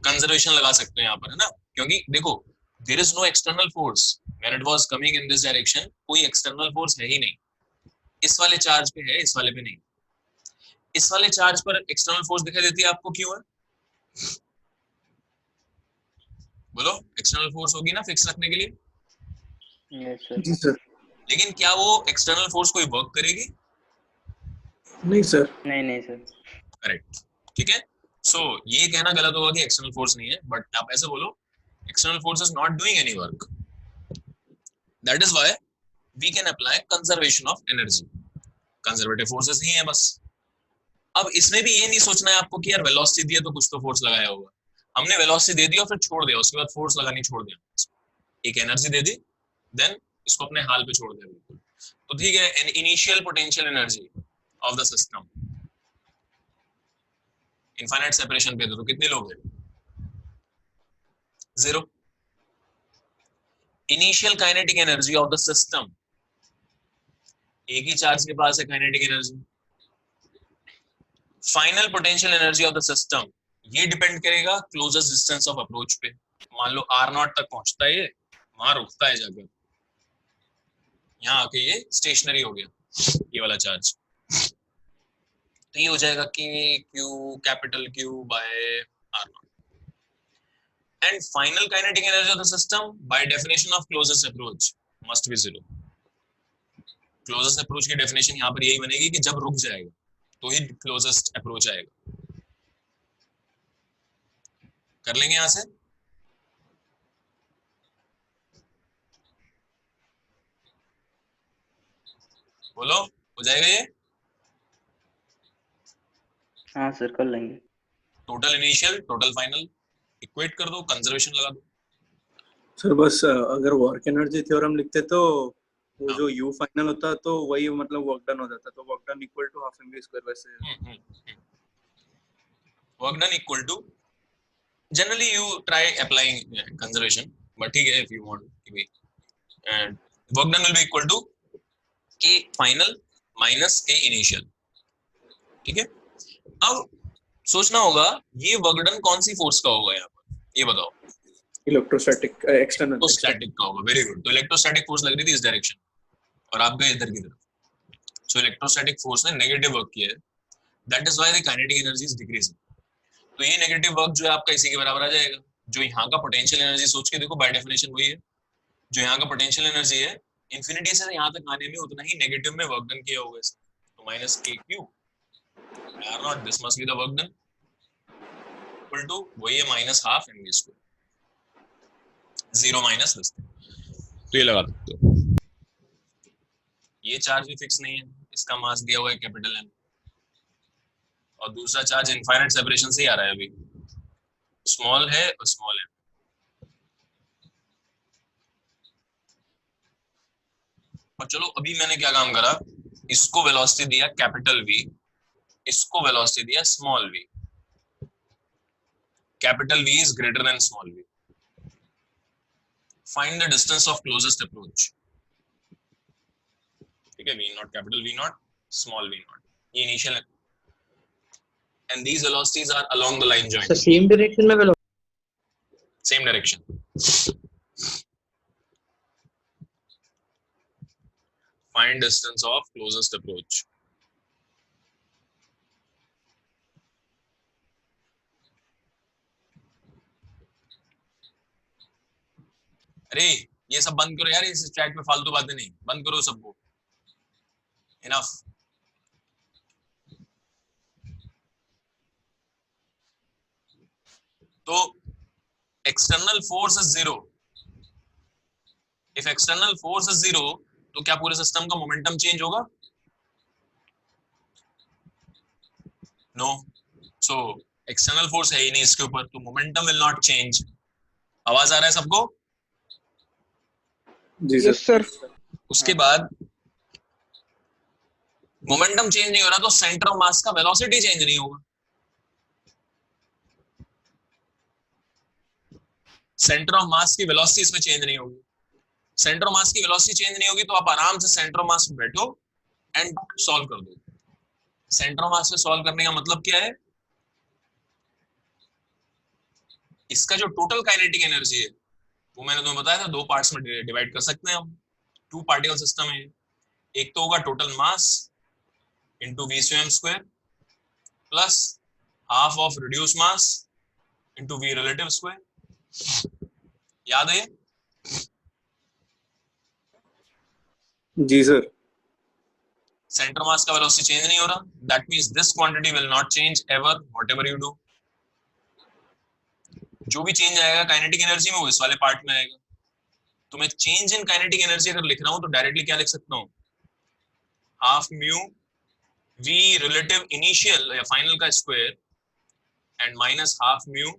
Speaker 1: कंजर्वेशन लगा सकते हो यहाँ पर, है ना, क्योंकि देखो there is no external force when it was coming in this direction, कोई एक्सटर्नल फोर्स है ही नहीं, इस वाले चार्ज पे है, इस वाले पे नहीं। इस वाले चार्ज पर एक्सटर्नल फोर्स दिखाई देती है आपको, क्यों है, बोलो, एक्सटर्नल फोर्स होगी ना फिक्स रखने के लिए,
Speaker 2: यस सर।
Speaker 3: जी सर।
Speaker 1: लेकिन क्या वो एक्सटर्नल फोर्स कोई वर्क करेगी,
Speaker 3: नहीं सर।
Speaker 2: नहीं नहीं सर।
Speaker 1: करेक्ट, ठीक है। सो ये कहना गलत होगा कि एक्सटर्नल फोर्स नहीं है, बट आप ऐसे बोलो external force is not doing any work, that is why we can apply conservation of energy, conservative forces ही हैं बस। अब इसमें भी ये नहीं सोचना है आपको कि यार वेलोसिटी दी है तो कुछ तो फोर्स लगाया होगा, हमने वेलोसिटी दे दी और फिर छोड़ दिया, उसके बाद फोर्स लगानी छोड़ दिया, एक एनर्जी दे दी देन इसको अपने हाल पे छोड़ दिया बिल्कुल। तो ठीक है, an initial potential energy of the system, infinite separation पे तो कितने लोग हैं, 0। Initial kinetic energy of the system, एक ही चार्ज के पास है kinetic energy. Final potential energy of the system, ये डिपेंड करेगा क्लोजेस्ट डिस्टेंस ऑफ अप्रोच पे, मान लो r0 तक पहुंचता है, ये वहां रुकता है जाकर, यहाँ आके ये स्टेशनरी हो गया ये वाला चार्ज, तो ये हो जाएगा k q capital Q by r0। And final kinetic energy of the system by definition of closest approach must be 0। Closest approach की डेफिनेशन यहाँ पर यही बनेगी कि जब रुक जाएगा तो ही क्लोजेस्ट अप्रोच आएगा। कर लेंगे यहां से, बोलो, हो जाएगा ये,
Speaker 2: हाँ सर कर लेंगे।
Speaker 1: Total initial total final equate कर दो, कंजर्वेशन लगा दो।
Speaker 3: सर बस अगर वर्क एनर्जी थ्योरम लिखते तो वो
Speaker 1: हाँ।
Speaker 3: जो यू फाइनल होता तो वही मतलब वर्क डन हो जाता, तो work done equal to half m v square वैसे।
Speaker 1: Work done equal to, generally you try applying conservation, but ठीक है if you want to be, and work done will be equal to k final minus k initial, ठीक है। अब सोचना होगा ये work done कौन सी फोर्स का होगा यहाँ पर, ये बताओ,
Speaker 3: इलेक्ट्रोस्टैटिक एक्सटर्नल।
Speaker 1: इलेक्ट्रोस्टैटिक का होगा, वेरी गुड। तो इलेक्ट्रोस्टैटिक फोर्स लग रही थी इस डायरेक्शन और आप गए इधर की तरफ, सो इलेक्ट्रोस्टैटिक फोर्स ने नेगेटिव वर्क किया है, that is why the kinetic energy is decreasing. तो ये नेगेटिव वर्क जो है आपका इसी के बराबर आ जाएगा, जो यहाँ का पोटेंशियल एनर्जी, सोच के देखो बाय डेफिनेशन वही है, जो यहाँ का पोटेंशियल एनर्जी है इंफिनिटी से यहाँ तक आने में उतना ही नेगेटिव में वर्क डन किया होगा इसने, तो minus k q r0, this must be the work done equal to वही है minus half mv square, 0 minus this, तो ये लगा सकते हो। ये चार्ज भी फिक्स नहीं है, इसका मास दिया हुआ है कैपिटल M, और दूसरा चार्ज इनफाइनाइट सेपरेशन से ही आ रहा है, अभी स्मॉल है और स्मॉल है। और चलो अभी मैंने क्या काम करा, इसको वेलोसिटी दिया कैपिटल V, इसको वेलोसिटी दिया small v, capital V is greater than small v, find the distance of closest approach, ठीक है, v not capital V not small v not, ये इनिशियल है, and these velocities are along the line joint,
Speaker 6: sir same direction में velocity,
Speaker 1: same direction, find distance of closest approach, अरे ये सब बंद करो यार, इस चैट में फालतू बातें नहीं, बंद करो सबको, इनफ। तो external force is 0, if external force is 0 तो क्या पूरे सिस्टम का मोमेंटम चेंज होगा, नो, सो एक्सटर्नल फोर्स है ही नहीं इसके ऊपर, तो मोमेंटम विल नॉट चेंज। आवाज आ रहा है सबको,
Speaker 3: जी
Speaker 5: यस सर।
Speaker 1: उसके बाद मोमेंटम चेंज नहीं हो रहा तो सेंटर ऑफ मास का वेलोसिटी चेंज नहीं होगा, सेंटर ऑफ मास की वेलोसिटी इसमें चेंज नहीं होगी। सेंटर ऑफ मास की वेलोसिटी चेंज नहीं होगी तो आप आराम से सेंटर ऑफ मास पे बैठो एंड सॉल्व कर दो। सेंटर ऑफ मास पे सॉल्व करने का मतलब क्या है, इसका जो टोटल काइनेटिक एनर्जी है वो मैंने तुम्हें बताया था, दो पार्ट्स में डिवाइड कर सकते हैं हम। टू पार्टिकल सिस्टम है, एक तो होगा total mass into V CM square plus half of reduce mass into V relative square. याद है?
Speaker 3: जी सर।
Speaker 1: सेंटर मास का वेलोसिटी चेंज नहीं हो रहा, that means this quantity will not change ever whatever you do. जो भी change आएगा kinetic energy में वो इस वाले पार्ट में आएगा। तो मैं चेंज इन काइनेटिक एनर्जी अगर लिख रहा हूं तो डायरेक्टली क्या लिख सकता हूं, half mu v relative initial या फाइनल का square and minus half mu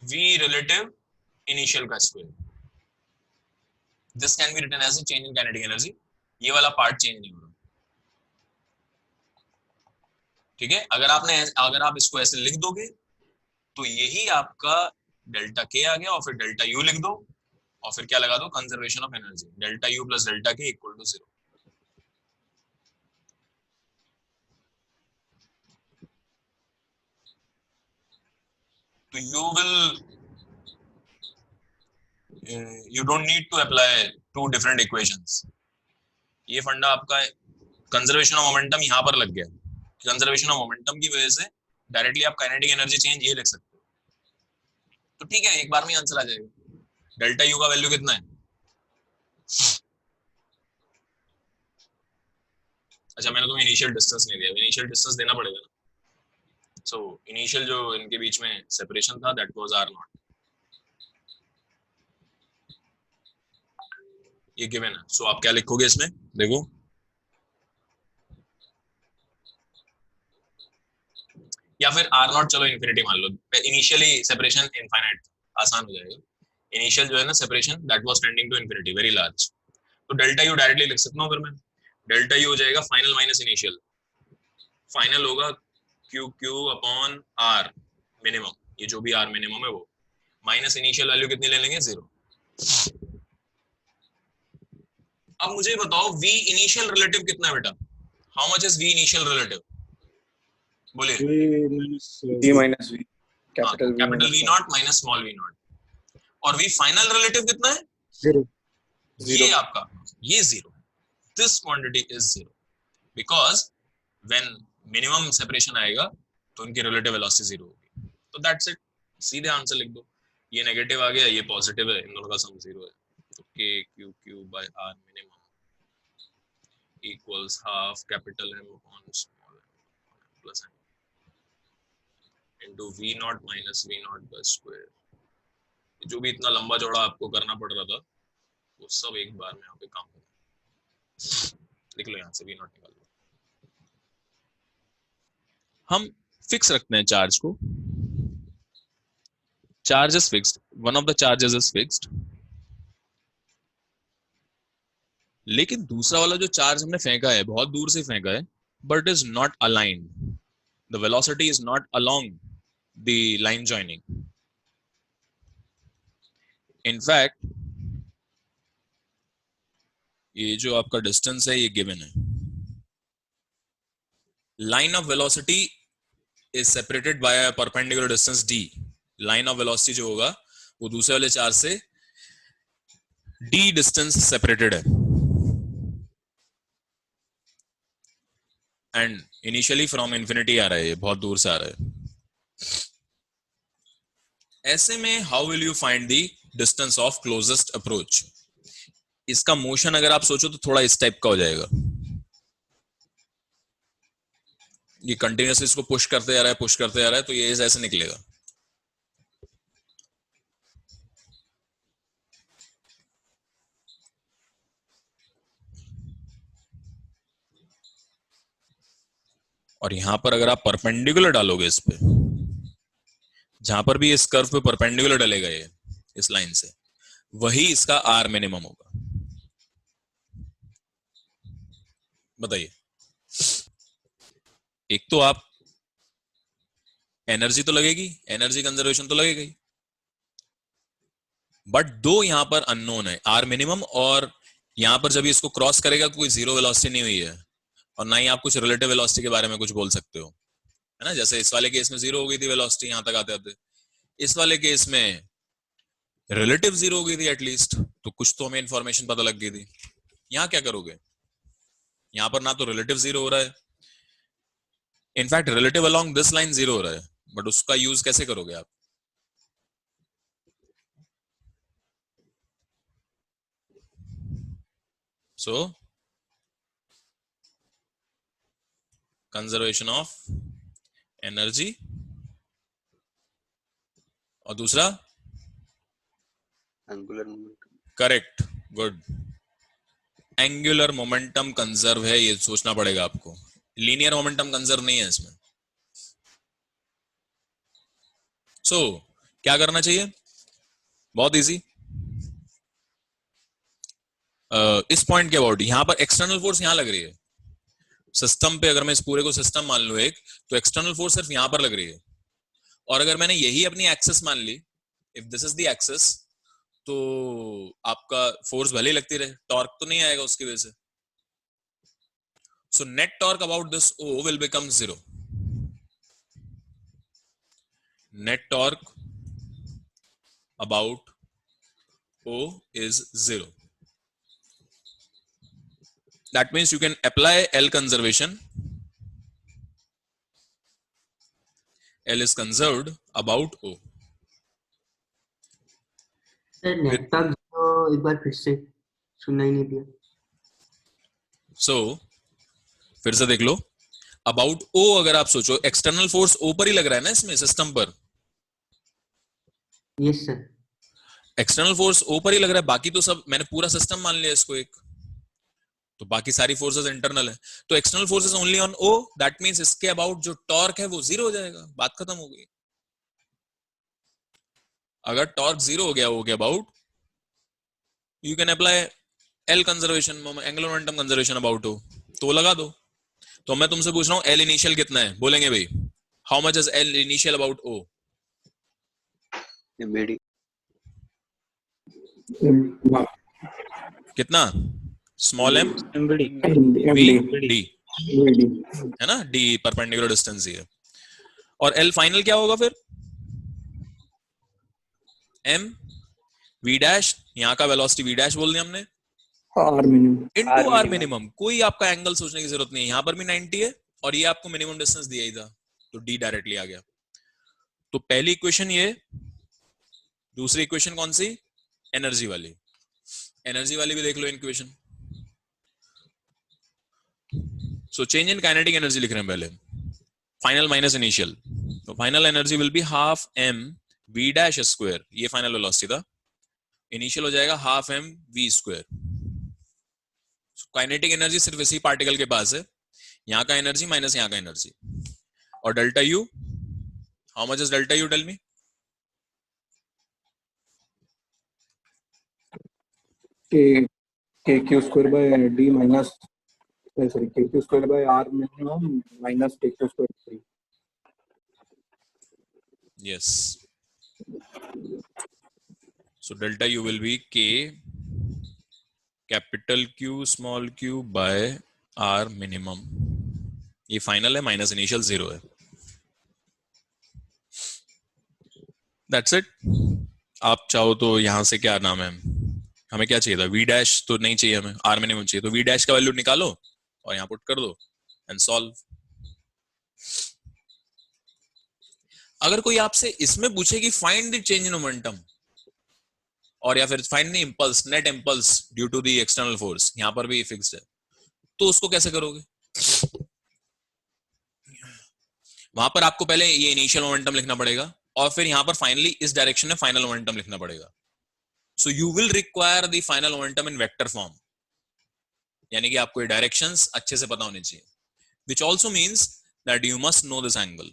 Speaker 1: v relative initial का square. This can be written as a change in kinetic energy. ये वाला पार्ट चेंज नहीं हो रहा, ठीक है। अगर आप इसको ऐसे लिख दोगे तो यही आपका डेल्टा के आ गया, और फिर डेल्टा यू लिख दो और फिर क्या लगा दो, conservation of energy, delta U plus delta के इक्वल टू 0। तो you don't need to apply two different equations। ये फंडा आपका कंजर्वेशन ऑफ मोमेंटम यहाँ पर लग गया। कंजर्वेशन ऑफ मोमेंटम की वजह से डायरेक्टली आप काइनेटिक एनर्जी चेंज ये लिख सकते हो। तो ठीक है, एक बार में आंसर आ जाएगा। डेल्टा यू का वैल्यू कितना है? अच्छा, मैंने तुम्हें इनिशियल डिस्टेंस नहीं दिया, इनिशियल डिस्टेंस देना पड़ेगा ना। सो इनिशियल जो इनके बीच में सेपरेशन था दैट वाज आर नॉट, ये गिवन है। सो आप क्या लिखोगे इसमें, देखो या फिर आर नॉट, चलो इन्फिनिटी मान लो, इनिशियली सेपरेशन इनफाइनाइट, आसान हो जाएगा। इनिशियल जो है ना separation that was tending to infinity, very large. तो डेल्टा यू डायरेक्टली लिख सकता हूँ फिर मैं। डेल्टा यू हो जाएगा फाइनल माइनस इनिशियल। फाइनल होगा Q Q upon R minimum, ये जो भी आर मिनिमम है वो, माइनस इनिशियल वैल्यू कितनी ले लेंगे, 0। अब मुझे बताओ वी इनिशियल रिलेटिव कितना है बेटा, how much is v initial relative, बोलिए।
Speaker 3: V minus v,
Speaker 1: capital v naught minus small v naught. और वी फाइनल रिलेटिव कितना है,
Speaker 3: 0।
Speaker 1: ये आपका, ये 0। This quantity is 0 because when minimum separation आएगा तो उनकी रिलेटिव वेलोसिटी 0 होगी। तो दैट्स इट, सीधे आंसर लिख दो। ये नेगेटिव आ गया, ये पॉजिटिव है, इन दोनों का सम 0 है। तो k q q by r minimum equals half capital M upon small m plus m into v naught minus v naught by square। जो भी इतना लंबा चौड़ा आपको करना पड़ रहा था वो सब एक बार में यहाँ पे काम होगा। लिख लो, यहाँ से v naught निकाल लो। हम फिक्स रखते हैं चार्ज को, charge is fixed, one of the charges is fixed. लेकिन दूसरा वाला जो चार्ज हमने फेंका है, बहुत दूर से फेंका है, but is not aligned, the velocity is not along the line joining. In fact ये जो आपका डिस्टेंस है ये गिवन है, line of velocity is separated by a perpendicular distance d। Line of velocity जो होगा वो दूसरे वाले चार्ज से d डिस्टेंस सेपरेटेड है, एंड इनिशियली फ्रॉम इन्फिनिटी आ रहा है, बहुत दूर से आ रहा है। ऐसे में how will you find the distance of closest approach. इसका मोशन अगर आप सोचो तो थोड़ा इस टाइप का हो जाएगा, ये कंटिन्यूअसली इसको पुश करते जा रहा है, पुश करते जा रहा है, तो ये ऐसे निकलेगा। और यहां पर अगर आप परपेंडिकुलर डालोगे इस पे, जहां पर भी इस कर्व पे परपेंडिकुलर डलेगा ये इस लाइन से, वही इसका आर मिनिमम होगा। बताइए, एक तो आप एनर्जी तो लगेगी, एनर्जी कंजर्वेशन तो लगेगा ही, बट दो यहां पर अननोन है, आर मिनिमम, और यहां पर जब इसको क्रॉस करेगा कोई जीरो वेलोसिटी नहीं हुई है, और ना ही आप कुछ रिलेटिव वेलोसिटी के बारे में कुछ बोल सकते हो, है ना। जैसे इस वाले केस में जीरो हो गई थी वेलोसिटी यहां तक आते आते, इस वाले केस में रिलेटिव जीरो हो गई थी एटलीस्ट, तो कुछ तो हमें इंफॉर्मेशन पता लग गई थी। यहां क्या करोगे, यहां पर ना तो रिलेटिव जीरो हो रहा है, in fact relative along this line zero हो रहा है, बट उसका यूज कैसे करोगे आप? सो कंजर्वेशन ऑफ एनर्जी, और दूसरा
Speaker 4: angular momentum.
Speaker 1: Correct, good, angular momentum conserve है, ये सोचना पड़ेगा आपको, लीनियर मोमेंटम कंजर्व नहीं है इसमें। सो क्या करना चाहिए, बहुत इजी, इस पॉइंट के अबाउट यहां पर एक्सटर्नल फोर्स यहां लग रही है सिस्टम पे, अगर मैं इस पूरे को सिस्टम मान लूं एक, तो एक्सटर्नल फोर्स सिर्फ यहां पर लग रही है, और अगर मैंने यही अपनी एक्सेस मान ली, if this is the axis, तो आपका फोर्स भले ही लगती रहे, टॉर्क तो नहीं आएगा उसकी वजह से। So net torque about this O will become zero, net torque about O is 0. That means you can apply L conservation. L is conserved about O.
Speaker 7: Sir net torque तो एक बार फिर से सुनना ही नहीं दिया।
Speaker 1: So फिर से देख लो, about O अगर आप सोचो, एक्सटर्नल फोर्स O पर ही लग रहा है ना इसमें सिस्टम पर,
Speaker 7: yes sir.
Speaker 1: External force O पर ही लग रहा है, बाकी तो सब मैंने पूरा सिस्टम मान लिया इसको एक, तो बाकी सारी फोर्सेस इंटरनल है, तो external forces only on O, that means इसके अबाउट जो टॉर्क है वो जीरो हो जाएगा, बात खत्म हो गई। अगर टॉर्क जीरो हो गया O के about, you can apply L conservation, angular momentum conservation about O, तो लगा दो। तो मैं तुमसे पूछ रहा हूं L इनिशियल कितना है, बोलेंगे भाई how much is L initial about O?
Speaker 4: M d
Speaker 1: कितना, small m
Speaker 6: m d
Speaker 1: v d, है ना, d परपेंडिकुलर डिस्टेंस ही है, और L फाइनल क्या होगा फिर, m v डैश, यहां का वेलोसिटी v डैश बोल दिया हमने,
Speaker 2: R minimum
Speaker 1: into R minimum, कोई आपका एंगल सोचने की जरूरत नहीं है, यहां पर भी 90 है और ये आपको मिनिमम डिस्टेंस दिया ही था, तो d डायरेक्टली आ गया। तो पहली इक्वेशन ये, दूसरी इक्वेशन कौन सी, एनर्जी वाली, एनर्जी वाली भी देख लो equation. So change in kinetic energy लिख रहे हैं पहले, फाइनल माइनस इनिशियल, तो final energy will be half m v dash square, ये फाइनल वेलोसिटी था, इनिशियल हो जाएगा half m v square. Kinetic energy सिर्फ इसी पार्टिकल के पास है, यहां का एनर्जी माइनस यहां का एनर्जी, और delta u, how much is delta u, tell me.
Speaker 8: K q square by d minus, sorry, k q square by r minimum minus k q square 3।
Speaker 1: Yes. So delta U will be K capital Q small q by R minimum. ये final है, minus initial 0 है, that's it. आप चाहो तो यहां से क्या नाम है, हमें क्या चाहिए था, v डैश तो नहीं चाहिए हमें, r मिनिमम चाहिए, तो v डैश का वैल्यू निकालो और यहां पुट कर दो एंड सॉल्व। अगर कोई आपसे इसमें पूछे कि find the change in momentum, और या फिर find the impulse, net impulse due to the external force, यहां पर भी फिक्स्ड है, तो उसको कैसे करोगे? वहां पर आपको पहले ये इनिशियल मोमेंटम लिखना पड़ेगा, और फिर यहां पर फाइनली इस डायरेक्शन में फाइनल मोमेंटम लिखना पड़ेगा। So you will require the final momentum in vector form, यानी कि आपको ये डायरेक्शंस अच्छे से पता होनी चाहिए, which also means that you must know this angle.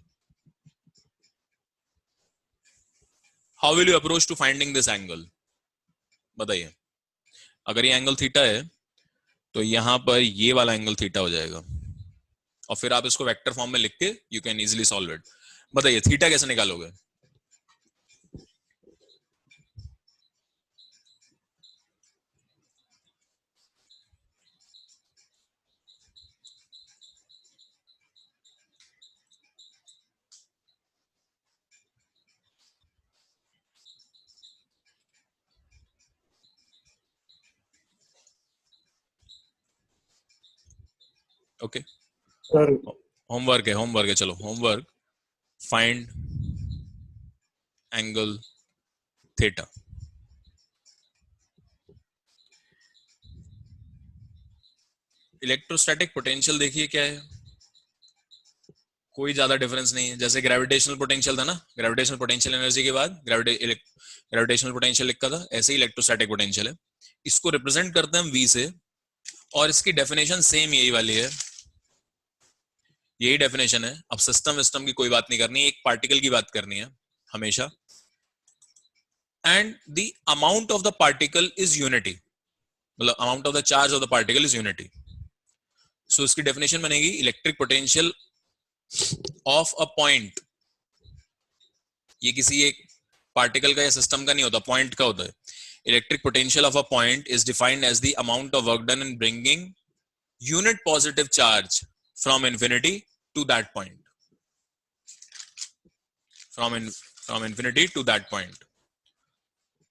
Speaker 1: How will you approach to finding this angle? बताइए। अगर ये एंगल थीटा है तो यहां पर ये वाला एंगल थीटा हो जाएगा, और फिर आप इसको वेक्टर फॉर्म में लिख के you can easily solve it. बताइए थीटा कैसे निकालोगे? ओके,
Speaker 8: सर
Speaker 1: होमवर्क है, चलो homework, find angle theta. Electrostatic potential देखिए क्या है, कोई ज्यादा डिफरेंस नहीं है। जैसे ग्रेविटेशनल पोटेंशियल था ना, ग्रेविटेशनल पोटेंशियल एनर्जी के बाद ग्रेविटेशनल पोटेंशियल लिखा था, ऐसे ही इलेक्ट्रोस्टैटिक पोटेंशियल है। इसको रिप्रेजेंट करते हैं हम v से, और इसकी डेफिनेशन सेम यही वाली है, यही डेफिनेशन है। अब सिस्टम विस्टम की कोई बात नहीं करनी, एक पार्टिकल की बात करनी है हमेशा। And the amount of the particle is unity, मतलब amount of the charge of the particle is unity. So इसकी डेफिनेशन बनेगी electric potential of a point, ये किसी एक पार्टिकल का या सिस्टम का नहीं होता, पॉइंट का होता है। Electric potential of a point is defined as the amount of work done in bringing unit positive charge from infinity to that point, from infinity to that point.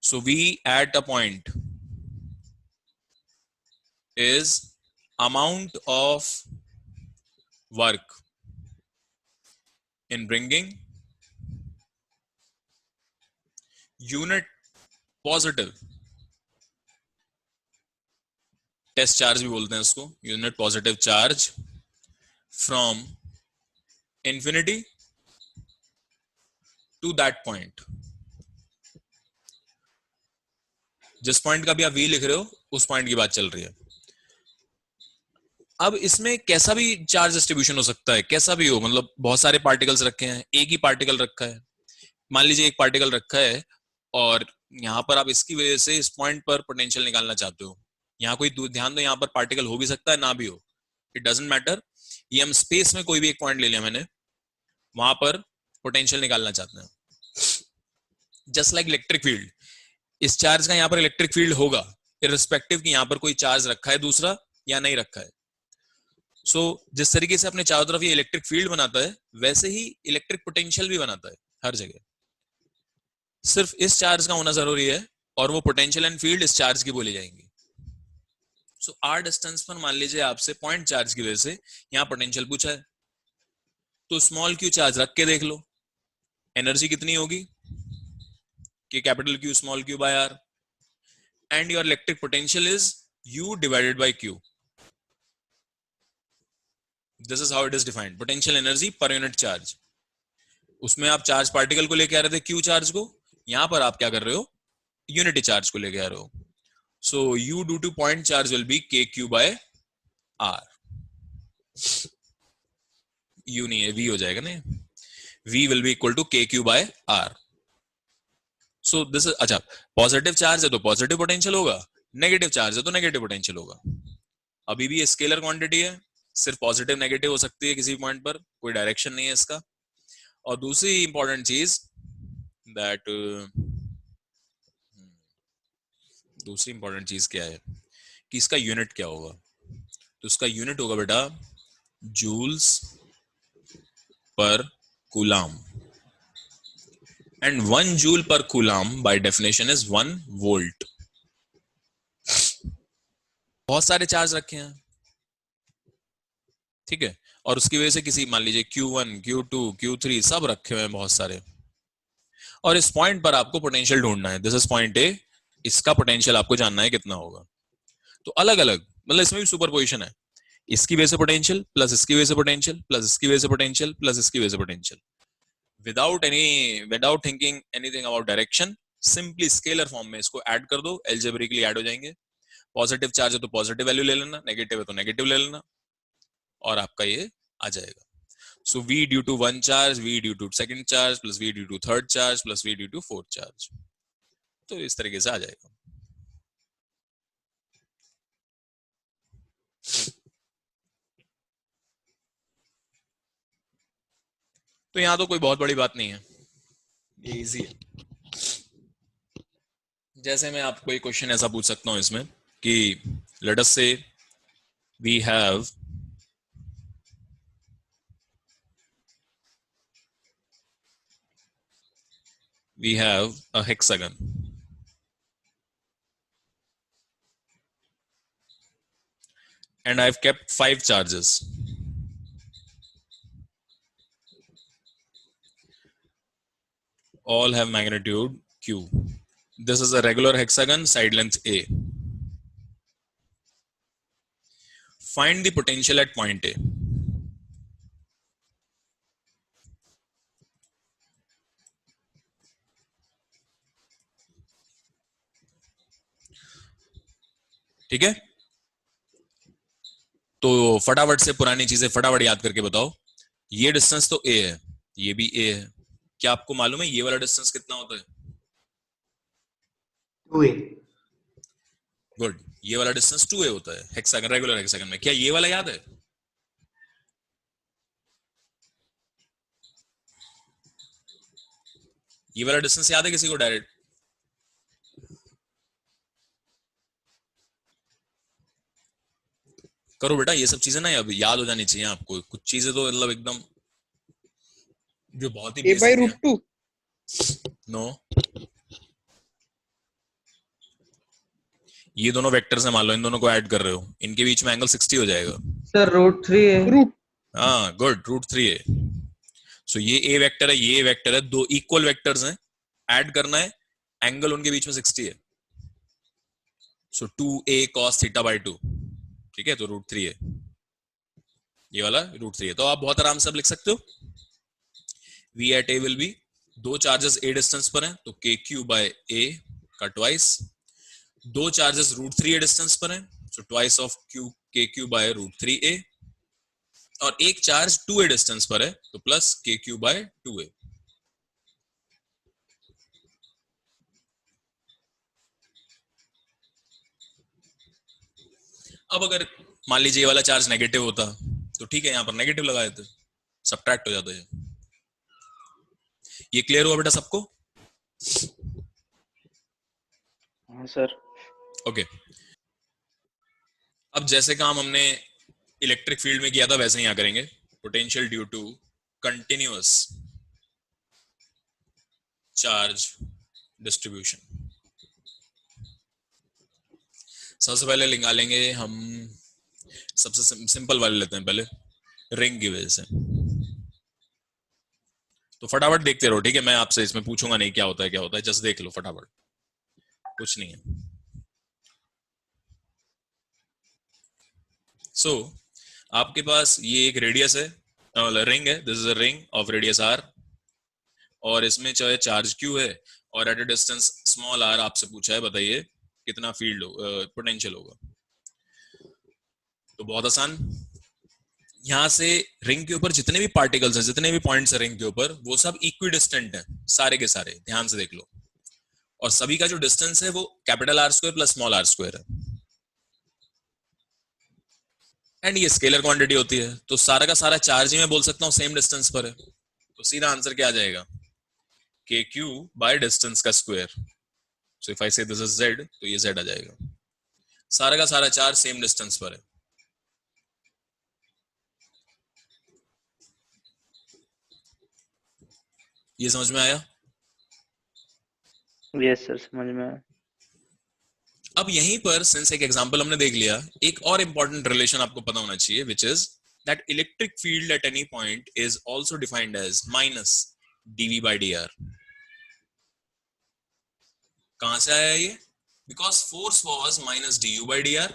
Speaker 1: So V at a point is amount of work in bringing unit positive, test charge भी बोलते हैं इसको, unit positive charge from infinity to that point. जिस point का भी आप v लिख रहे हो उस पॉइंट की बात चल रही है। अब इसमें कैसा भी चार्ज डिस्ट्रीब्यूशन हो सकता है, कैसा भी हो, मतलब बहुत सारे पार्टिकल्स रखे हैं, एक ही पार्टिकल रखा है, मान लीजिए एक पार्टिकल रखा है और यहां पर आप इसकी वजह से इस पॉइंट पर पोटेंशियल निकालना चाहते हो। यहाँ कोई ध्यान दो, यहाँ पर पार्टिकल हो भी सकता है ना भी हो, इट डजंट मैटर। ये हम स्पेस में कोई भी एक पॉइंट ले लिया मैंने, वहां पर पोटेंशियल निकालना चाहते हैं। जस्ट लाइक इलेक्ट्रिक फील्ड, इस चार्ज का यहाँ पर इलेक्ट्रिक फील्ड होगा इररिस्पेक्टिव कि यहाँ पर कोई चार्ज रखा है दूसरा या नहीं रखा है। सो जिस तरीके से अपने चारों तरफ ये इलेक्ट्रिक फील्ड बनाता है, वैसे ही इलेक्ट्रिक पोटेंशियल भी बनाता है हर जगह। सिर्फ इस चार्ज का होना जरूरी है और वो पोटेंशियल एंड फील्ड इस चार्ज की बोली जाएंगी। सो आर डिस्टेंस पर मान लीजिए आपसे पॉइंट चार्ज की वजह से यहाँ पोटेंशियल पूछा है, तो स्मॉल क्यू चार्ज रख के देख लो एनर्जी कितनी होगी, कि capital Q small Q by R, and your electric potential is U divided by Q. This is how it is defined, potential energy per unit charge. उसमें आप charge particle को लेके आ रहे थे क्यू चार्ज को, यहां पर आप क्या कर रहे हो, यूनिटी चार्ज को लेके आ रहे हो। So you due two point charge will be के क्यू बाय आर, यू नहीं है वी हो जाएगा ना, v will be equal to kq by r. So this is, अच्छा पॉजिटिव चार्ज है तो पॉजिटिव पोटेंशियल होगा, नेगेटिव चार्ज है तो नेगेटिव पोटेंशियल होगा। अभी भी ये स्केलर क्वांटिटी है, सिर्फ पॉजिटिव नेगेटिव हो सकती है किसी पॉइंट पर, कोई डायरेक्शन नहीं है इसका। और दूसरी इंपॉर्टेंट चीज दैट दूसरी इंपॉर्टेंट चीज क्या है कि इसका यूनिट क्या होगा, तो इसका यूनिट होगा बेटा joules per coulomb, and 1 joule per coulomb by definition is 1 volt. बहुत सारे चार्ज रखे हैं, ठीक है, और उसकी वजह से किसी मान लीजिए Q1, Q2, Q3 सब रखे हुए हैं बहुत सारे, और इस पॉइंट पर आपको पोटेंशियल ढूंढना है। दिस इज पॉइंट ए, इसका पोटेंशियल आपको जानना है कितना होगा। तो अलग अलग, मतलब इसमें भी सुपरपोजिशन है, इसकी वजह से पोटेंशियल प्लस इसकी वजह से पोटेंशियल प्लस इसकी वजह से पोटेंशियल प्लस इसकी वजह से potential, without thinking anything about direction, simply scalar form में इसको ऐड कर दो, एल्जेब्रिकली ऐड हो जाएंगे। पॉजिटिव चार्ज है तो पॉजिटिव वैल्यू ले लेना, नेगेटिव है तो नेगेटिव ले लेना, और आपका ये आ जाएगा। So v due to 1 charge, v due to second charge plus v due to third charge plus v due to fourth charge, तो इस तरीके से आ जाएगा। तो यहां तो कोई बहुत बड़ी बात नहीं है, ये इजी है। जैसे मैं आपको एक क्वेश्चन ऐसा पूछ सकता हूं इसमें कि let us say we have a hexagon and I've kept 5 charges. all have magnitude q. This is a regular hexagon, side length a. Find the potential at point A. ठीक है, तो फटाफट से पुरानी चीजें फटाफट याद करके बताओ। ये डिस्टेंस तो a है, ये भी a है। क्या आपको मालूम है ये वाला डिस्टेंस कितना होता है?
Speaker 7: 2a।
Speaker 1: गुड, ये वाला डिस्टेंस 2a होता है हेक्सागन, रेगुलर हेक्सागन में। क्या ये वाला याद है? ये वाला डिस्टेंस याद है किसी को डायरेक्ट? करो बेटा, ये सब चीजें ना अब याद हो जानी चाहिए आपको। कुछ चीजें तो मतलब एकदम जो बहुत ही
Speaker 5: a/√2
Speaker 1: नो, ये दोनों वेक्टर्स हैं, मान लो इन दोनों को ऐड कर रहे हो, इनके बीच में एंगल 60 हो जाएगा।
Speaker 6: सर √3 है।
Speaker 5: रूट
Speaker 1: हाँ गुड, √3 है। सो ये ए वेक्टर है, ये वेक्टर है, दो इक्वल वेक्टर्स हैं, ऐड करना है, एंगल उनके बीच में 60 है। सो 2a cos θ/2, ठीक है, तो √3 है, ये वाला √3 है। तो आप बहुत आराम से अब लिख सकते हो v at a will be, दो चार्जेस a डिस्टेंस पर हैं तो kq/a का ट्वाइस, दो चार्जेस √3a डिस्टेंस पर हैं सो ट्वाइस ऑफ kq/√3a, और एक चार्ज 2a डिस्टेंस पर है तो प्लस kq/2a। अब अगर मान लीजिए ये वाला चार्ज नेगेटिव होता तो ठीक है, यहां पर नेगेटिव लगाए थे, सब्ट्रैक्ट हो जाता है। ये क्लियर हुआ बेटा सबको?
Speaker 2: हाँ सर।
Speaker 1: ओके, अब जैसे काम हमने इलेक्ट्रिक फील्ड में किया था वैसे ही यहां करेंगे। Potential due to continuous charge distribution. सबसे पहले निकालेंगे हम, सबसे सिंपल वाले लेते हैं पहले, रिंग की वजह से। तो फटाफट देखते रहो, ठीक है, मैं आपसे इसमें पूछूंगा नहीं क्या होता है क्या होता है, जस्ट देख लो फटाफट, कुछ नहीं है। सो आपके पास ये एक रेडियस है, रिंग है, this is a ring of radius r, और इसमें चाहे चार्ज q है और at a distance small r आपसे पूछा है, बताइए कितना फील्ड पोटेंशियल होगा। तो बहुत आसान, यहां से रिंग के ऊपर जितने भी पार्टिकल्स हैं, जितने भी पॉइंट्स हैं रिंग के ऊपर, वो सब इक्विडिस्टेंट हैं, सारे के सारे, ध्यान से देख लो, और सभी का जो डिस्टेंस है वो capital R² plus small r² है, एंड ये स्केलर क्वांटिटी होती है, तो सारा का सारा चार्ज ही मैं बोल सकता हूँ सेम डिस्टेंस पर है। तो सीधा आंसर क्या आ जाएगा? kq/डिस्टेंस का स्क्वायर। सो इफ आई से दिस इज z, तो ये z आ जाएगा। सारा का सारा चार्ज सेम डिस्टेंस पर है। ये समझ में आया?
Speaker 2: यस सर, समझ में आया।
Speaker 1: अब यहीं पर सिंस एक एग्जांपल हमने देख लिया, एक और इंपॉर्टेंट रिलेशन आपको पता होना चाहिए, which is that electric field at any point is also defined as minus dv/dr। कहां से आया ये? Because force was minus du/dr।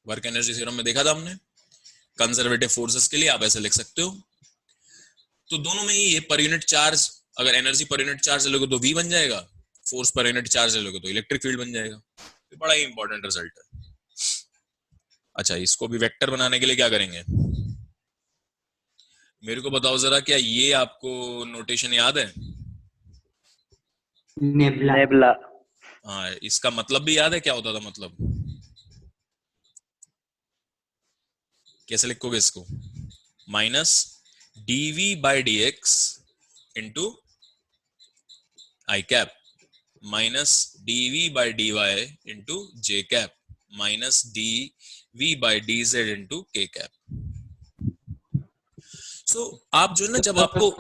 Speaker 1: Work energy theorem में देखा था हमने, कंजर्वेटिव फोर्सेस के लिए आप ऐसे लिख सकते हो। तो दोनों में ही ये पर यूनिट चार्ज, अगर एनर्जी पर यूनिट चार्ज लोगे तो v बन जाएगा, फोर्स पर यूनिट चार्ज लोगे तो इलेक्ट्रिक फील्ड बन जाएगा। तो बड़ा ही इंपॉर्टेंट रिजल्ट है। अच्छा, इसको भी वेक्टर बनाने के लिए क्या करेंगे, मेरे को बताओ जरा, क्या ये आपको नोटेशन याद है?
Speaker 7: नेबुला।
Speaker 2: नेबुला।
Speaker 1: हाँ, इसका मतलब भी याद है, क्या होता था मतलब? कैसे लिखोगे इसको? माइनस dv/dx इंटू आई कैप माइनस dv/dy इंटू जे कैप माइनस dv/dz इंटू के कैप। सो आप जो है ना, जब आपको,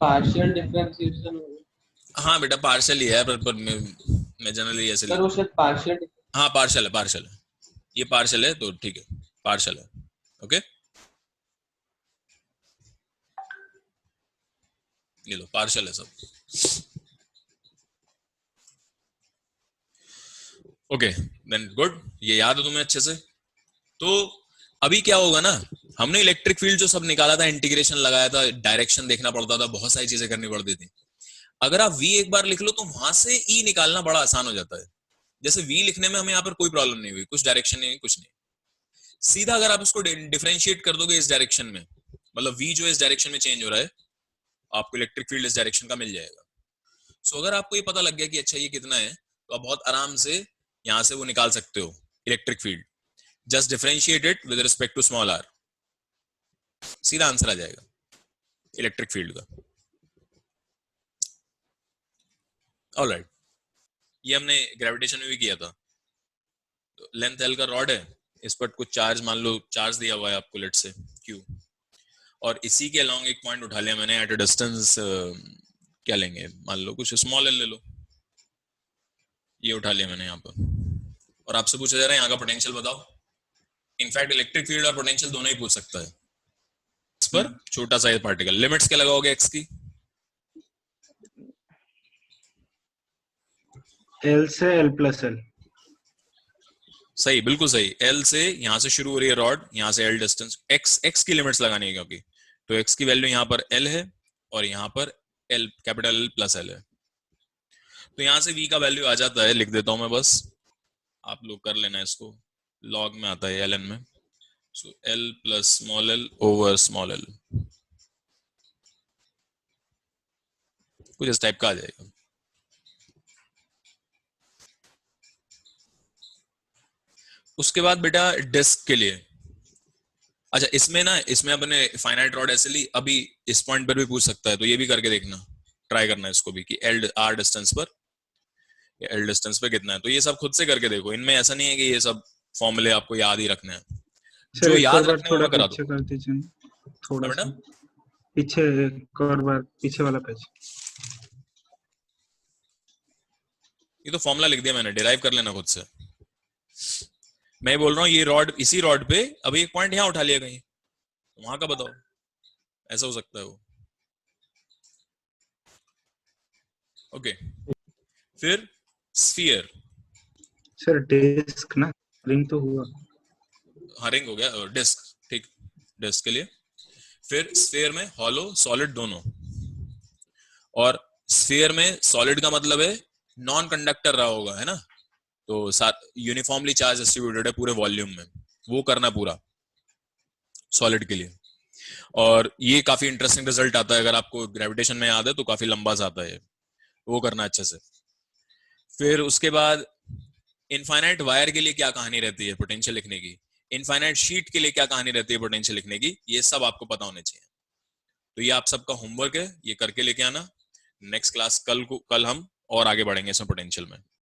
Speaker 6: पार्शियल डिफरेंशिएशन,
Speaker 1: हाँ बेटा पार्शियल ही है, पर मैं जनरली ऐसे
Speaker 6: सर वो शायद पार्शियल,
Speaker 1: हाँ पार्शियल है, पार्शियल है, ये पार्शियल है, तो ठीक है, पार्शियल है, ओके। ये लो पार्शियल है सब। ओके देन गुड, ये याद है तुम्हें अच्छे से। तो अभी क्या होगा ना, हमने इलेक्ट्रिक फील्ड जो सब निकाला था, इंटीग्रेशन लगाया था, डायरेक्शन देखना पड़ता था, बहुत सारी चीजें करनी पड़ती थी। अगर आप v एक बार लिख लो तो वहां से e निकालना बड़ा आसान हो जाता है। जैसे v लिखने में हमें यहाँ पर कोई प्रॉब्लम नहीं हुई, कुछ डायरेक्शन नहीं, कुछ नहीं। सीधा अगर आप इसको डिफरेंशिएट कर दोगे इस डायरेक्शन में, मतलब v जो इस डायरेक्शन में चेंज हो रहा है, आपको इलेक्ट्रिक फील्ड इस डायरेक्शन का मिल जाएगा। सो अगर आपको ये पता लग गया कि अच्छा ये कितना है, तो आप बहुत आराम से यहां से वो निकाल सकते हो electric field. Just differentiate it with respect to small r, सीधा आंसर आ जाएगा इलेक्ट्रिक फील्ड का। ऑलराइट, ये हमने ग्रेविटेशन में भी किया था। तो लेंथ l का रॉड है, इस पर कुछ चार्ज, मान लो चार्ज दिया हुआ है आपको, लेट से q, और इसी के अलोंग एक पॉइंट उठा लिया मैंने एट अ डिस्टेंस, क्या लेंगे, मान लो कुछ स्मॉल l ले लो, ये उठा लिया मैंने यहाँ पर, और आपसे पूछा जा रहा है यहाँ का पोटेंशियल बताओ। इनफैक्ट इलेक्ट्रिक फील्ड और पोटेंशियल दोनों ही पूछ सकता है। इस पर छोटा सा पार्टिकल, लिमिट्स क्या लगाओगे x की?
Speaker 9: L से L प्लस L।
Speaker 1: सही, बिल्कुल सही। L से यहां से शुरू हो रही है रॉड, यहां से L डिस्टेंस, x की लिमिट्स लगानी है, क्योंकि तो x की वैल्यू यहाँ पर L है और यहाँ पर L, capital L plus L है। तो यहां से v का वैल्यू आ जाता है, लिख देता हूं मैं बस, आप लोग कर लेना इसको, लॉग में आता है ln में। सो L plus small l over small l, कुछ इस टाइप का आ जाएगा। उसके बाद बेटा डिस्क के लिए, अच्छा इसमें ना, इसमें अपने फाइनाइट रॉड ऐसे ली, अभी इस पॉइंट पर भी पूछ सकता है, तो ये भी करके देखना, ट्राई करना इसको भी कि एल आर डिस्टेंस पर, एल डिस्टेंस पे कितना है। तो ये सब खुद से करके देखो, इनमें ऐसा नहीं है कि ये सब फॉर्मूले आपको याद ही रखने हैं, जो याद रखने हैं वो मैं करा दूं।
Speaker 9: कर दीजिए थोड़ा
Speaker 1: बेटा
Speaker 9: सा पीछे, एक और बार पीछे वाला पेज।
Speaker 1: ये तो फॉर्मूला लिख दिया मैंने, डिराइव कर लेना खुद से। मैं बोल रहा हूँ ये रॉड, इसी रॉड पे अभी एक पॉइंट यहाँ उठा लिया कहीं, वहां का बताओ, ऐसा हो सकता है वो। ओके, फिर स्फीयर।
Speaker 9: सर डिस्क ना, रिंग तो हुआ।
Speaker 1: हाँ रिंग हो गया, डिस्क ठीक, डिस्क के लिए। फिर स्फीयर में हॉलो सॉलिड दोनों, और स्फीयर में सॉलिड का मतलब है नॉन कंडक्टर रहा होगा, है ना, तो यूनिफॉर्मली चार्ज डिस्ट्रीब्यूटेड है पूरे वॉल्यूम में, वो करना पूरा सॉलिड के लिए। और ये काफी इंटरेस्टिंग रिजल्ट आता है, अगर आपको ग्रेविटेशन में याद है तो काफी लंबा सा आता है, वो करना अच्छे से। फिर उसके बाद इनफाइनाइट वायर के लिए क्या कहानी रहती है पोटेंशियल लिखने की, इनफाइनाइट शीट के लिए क्या कहानी रहती है पोटेंशियल लिखने की, ये सब आपको पता होने चाहिए। तो ये आप सबका होमवर्क है, ये करके लेके आना। नेक्स्ट क्लास कल हम और आगे बढ़ेंगे इसमें पोटेंशियल में।